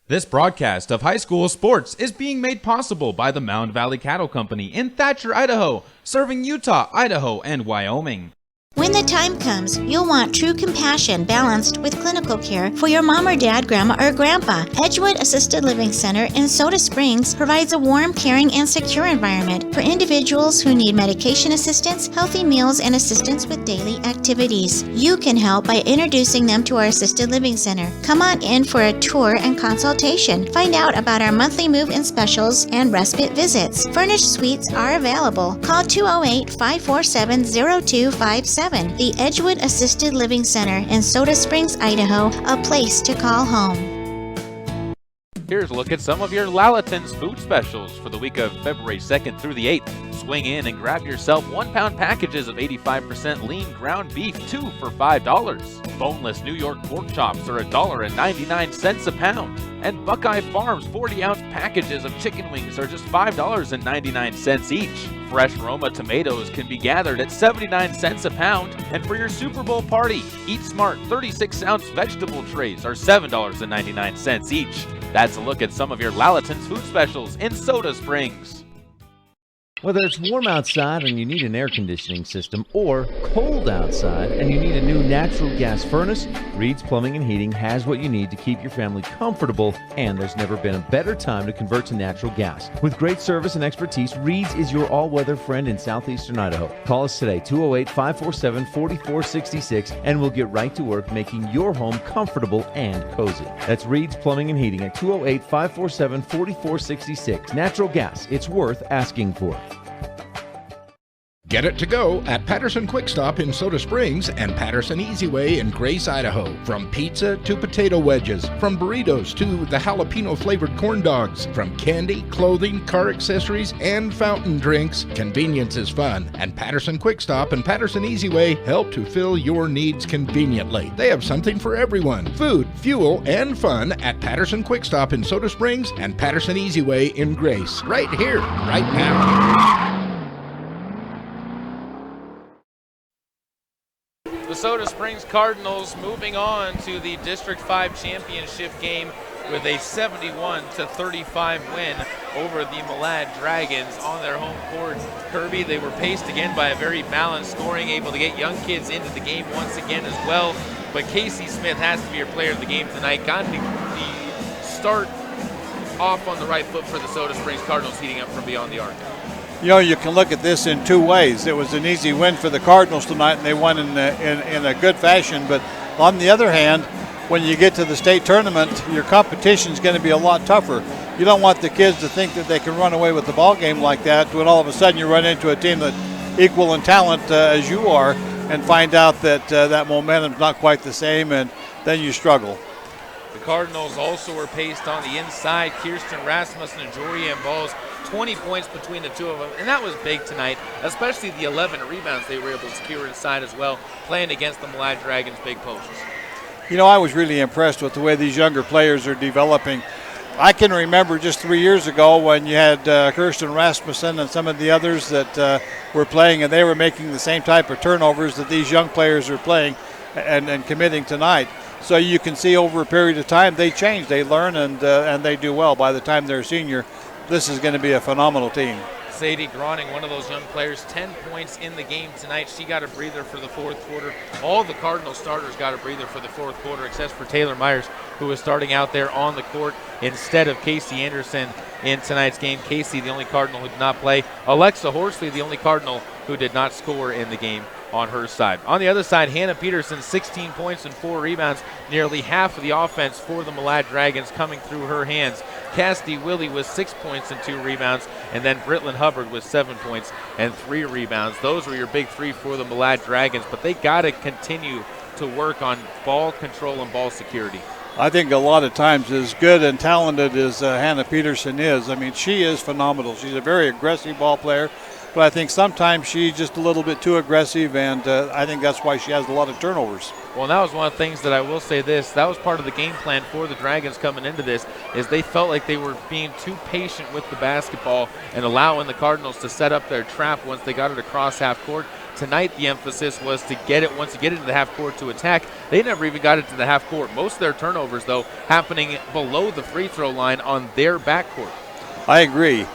This broadcast of high school sports is being made possible by the Mound Valley Cattle Company in Thatcher, Idaho, serving Utah, Idaho, and Wyoming. When the time comes, you'll want true compassion balanced with clinical care for your mom or dad, grandma, or grandpa. Edgewood Assisted Living Center in Soda Springs provides a warm, caring, and secure environment for individuals who need medication assistance, healthy meals, and assistance with daily activities. You can help by introducing them to our Assisted Living Center. Come on in for a tour and consultation. Find out about our monthly move-in specials and respite visits. Furnished suites are available. Call 208-547-0257. The Edgewood Assisted Living Center in Soda Springs, Idaho, a place to call home. Here's a look at some of your Lalaton's food specials for the week of February 2nd through the 8th. Swing in and grab yourself 1-pound packages of 85% lean ground beef, 2 for $5. Boneless New York pork chops are $1.99 a pound. And Buckeye Farms 40-ounce packages of chicken wings are just $5.99 each. Fresh Roma tomatoes can be gathered at 79 cents a pound. And for your Super Bowl party, Eat Smart 36-ounce vegetable trays are $7.99 each. That's a look at some of your Lalaton's food specials in Soda Springs. Whether it's warm outside and you need an air conditioning system or cold outside and you need a new natural gas furnace, Reed's Plumbing and Heating has what you need to keep your family comfortable, and there's never been a better time to convert to natural gas. With great service and expertise, Reed's is your all-weather friend in southeastern Idaho. Call us today, 208-547-4466, and we'll get right to work making your home comfortable and cozy. That's Reed's Plumbing and Heating at 208-547-4466. Natural gas, it's worth asking for. Get it to go at Patterson Quick Stop in Soda Springs and Patterson Easy Way in Grace, Idaho. From pizza to potato wedges, from burritos to the jalapeno flavored corn dogs, from candy, clothing, car accessories, and fountain drinks, convenience is fun. And Patterson Quick Stop and Patterson Easy Way help to fill your needs conveniently. They have something for everyone: food, fuel, and fun at Patterson Quick Stop in Soda Springs and Patterson Easy Way in Grace. Right here, right now. The Soda Springs Cardinals moving on to the District 5 championship game with a 71-35 win over the Malad Dragons on their home court. Kirby, they were paced again by a very balanced scoring, able to get young kids into the game once again as well. But Casey Smith has to be your player of the game tonight. Got the start off on the right foot for the Soda Springs Cardinals, heating up from beyond the arc. You know, you can look at this in two ways. It was an easy win for the Cardinals tonight, and they won in a good fashion. But on the other hand, when you get to the state tournament, your competition is going to be a lot tougher. You don't want the kids to think that they can run away with the ball game like that when all of a sudden you run into a team that's equal in talent as you are and find out that that momentum's not quite the same, and then you struggle. The Cardinals also were paced on the inside. Kirsten Rasmussen and Jorianne Balls, 20 points between the two of them, and that was big tonight, especially the 11 rebounds they were able to secure inside as well, playing against the Malad Dragons' big posts. You know, I was really impressed with the way these younger players are developing. I can remember just 3 years ago when you had Kirsten Rasmussen and some of the others that were playing, and they were making the same type of turnovers that these young players are playing and committing tonight. So you can see over a period of time they change, they learn, and they do well. By the time they're a senior, this is going to be a phenomenal team. Sadie Groning, one of those young players, 10 points in the game tonight. She got a breather for the fourth quarter. All the Cardinal starters got a breather for the fourth quarter, except for Taylor Myers, who was starting out there on the court instead of Casey Anderson in tonight's game. Casey, the only Cardinal who did not play. Alexa Horsley, the only Cardinal who did not score in the game on her side. On the other side, Hannah Peterson, 16 points and 4 rebounds, nearly half of the offense for the Malad Dragons coming through her hands. Cassidy Willie with 6 points and 2 rebounds, and then Britlin Hubbard with 7 points and 3 rebounds. Those were your big three for the Malad Dragons, but they got to continue to work on ball control and ball security. I think a lot of times, as good and talented as Hannah Peterson is, I mean, she is phenomenal. She's a very aggressive ball player, but I think sometimes she's just a little bit too aggressive, and I think that's why she has a lot of turnovers. Well, that was one of the things that I will say this. That was part of the game plan for the Dragons coming into this, is they felt like they were being too patient with the basketball and allowing the Cardinals to set up their trap once they got it across half court. Tonight, the emphasis was to get it, once you get into the half court, to attack. They never even got it to the half court. Most of their turnovers, though, happening below the free throw line on their backcourt. I agree.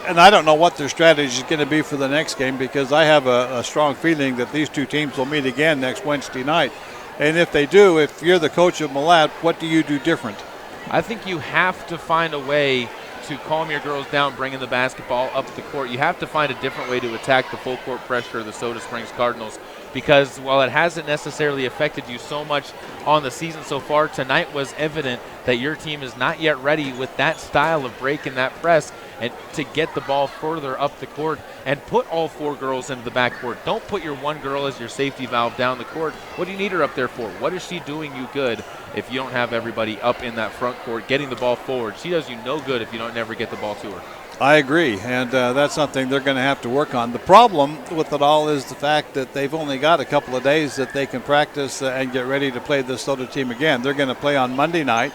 And I don't know what their strategy is going to be for the next game, because I have a strong feeling that these two teams will meet again next Wednesday night. And if they do, if you're the coach of Malad, what do you do different? I think you have to find a way to calm your girls down, bringing the basketball up the court. You have to find a different way to attack the full court pressure of the Soda Springs Cardinals, because while it hasn't necessarily affected you so much on the season so far, tonight was evident that your team is not yet ready with that style of break and that press, and to get the ball further up the court and put all 4 girls into the backcourt. Don't put your one girl as your safety valve down the court. What do you need her up there for? What is she doing you good if you don't have everybody up in that front court getting the ball forward? She does you no good if you don't never get the ball to her. I agree, and that's something they're going to have to work on. The problem with it all is the fact that they've only got a couple of days that they can practice and get ready to play this Soda team again. They're going to play on Monday night,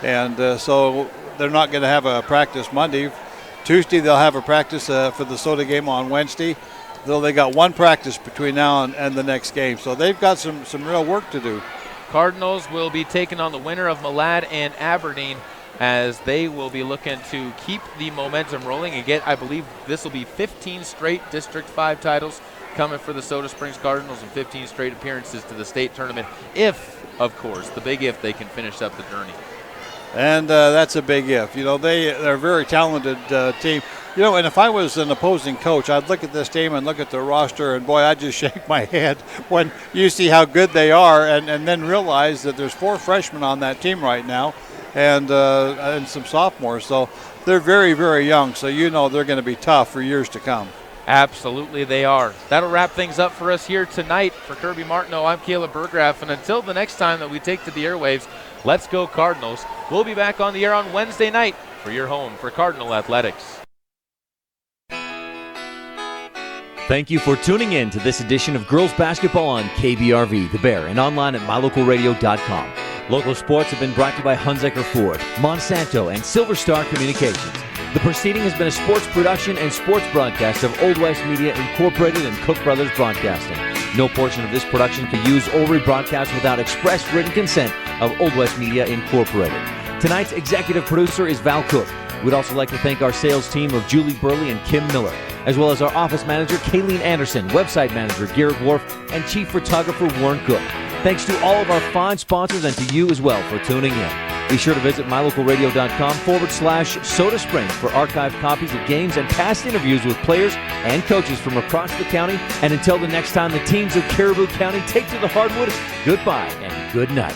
and so they're not going to have a practice Monday. Tuesday they'll have a practice for the Soda game on Wednesday, though they got one practice between now and the next game. So they've got some real work to do. Cardinals will be taking on the winner of Malad and Aberdeen, as they will be looking to keep the momentum rolling and get, I believe this will be 15 straight District 5 titles coming for the Soda Springs Cardinals and 15 straight appearances to the state tournament, if, of course, the big if, they can finish up the journey. And that's a big if. You know, they're a very talented team. You know, and if I was an opposing coach, I'd look at this team and look at their roster, and boy, I'd just shake my head when you see how good they are, and then realize that there's 4 freshmen on that team right now, and some sophomores. So they're very, very young. So you know they're going to be tough for years to come. Absolutely they are. That'll wrap things up for us here tonight. For Kirby Martineau, I'm Caleb Burgraff, and until the next time that we take to the airwaves, let's go Cardinals. We'll be back on the air on Wednesday night for your home for Cardinal Athletics. Thank you for tuning in to this edition of Girls Basketball on KBRV, The Bear, and online at mylocalradio.com. Local sports have been brought to you by Hunziker Ford, Monsanto, and Silver Star Communications. The proceeding has been a sports production and sports broadcast of Old West Media Incorporated and Cook Brothers Broadcasting. No portion of this production could use or rebroadcast without express written consent of Old West Media Incorporated. Tonight's executive producer is Val Cook. We'd also like to thank our sales team of Julie Burley and Kim Miller, as well as our office manager, Kayleen Anderson, website manager, Garrett Wharf, and chief photographer, Warren Cook. Thanks to all of our fine sponsors and to you as well for tuning in. Be sure to visit mylocalradio.com/Soda Springs for archived copies of games and past interviews with players and coaches from across the county. And until the next time the teams of Caribou County take to the hardwood, goodbye and good night.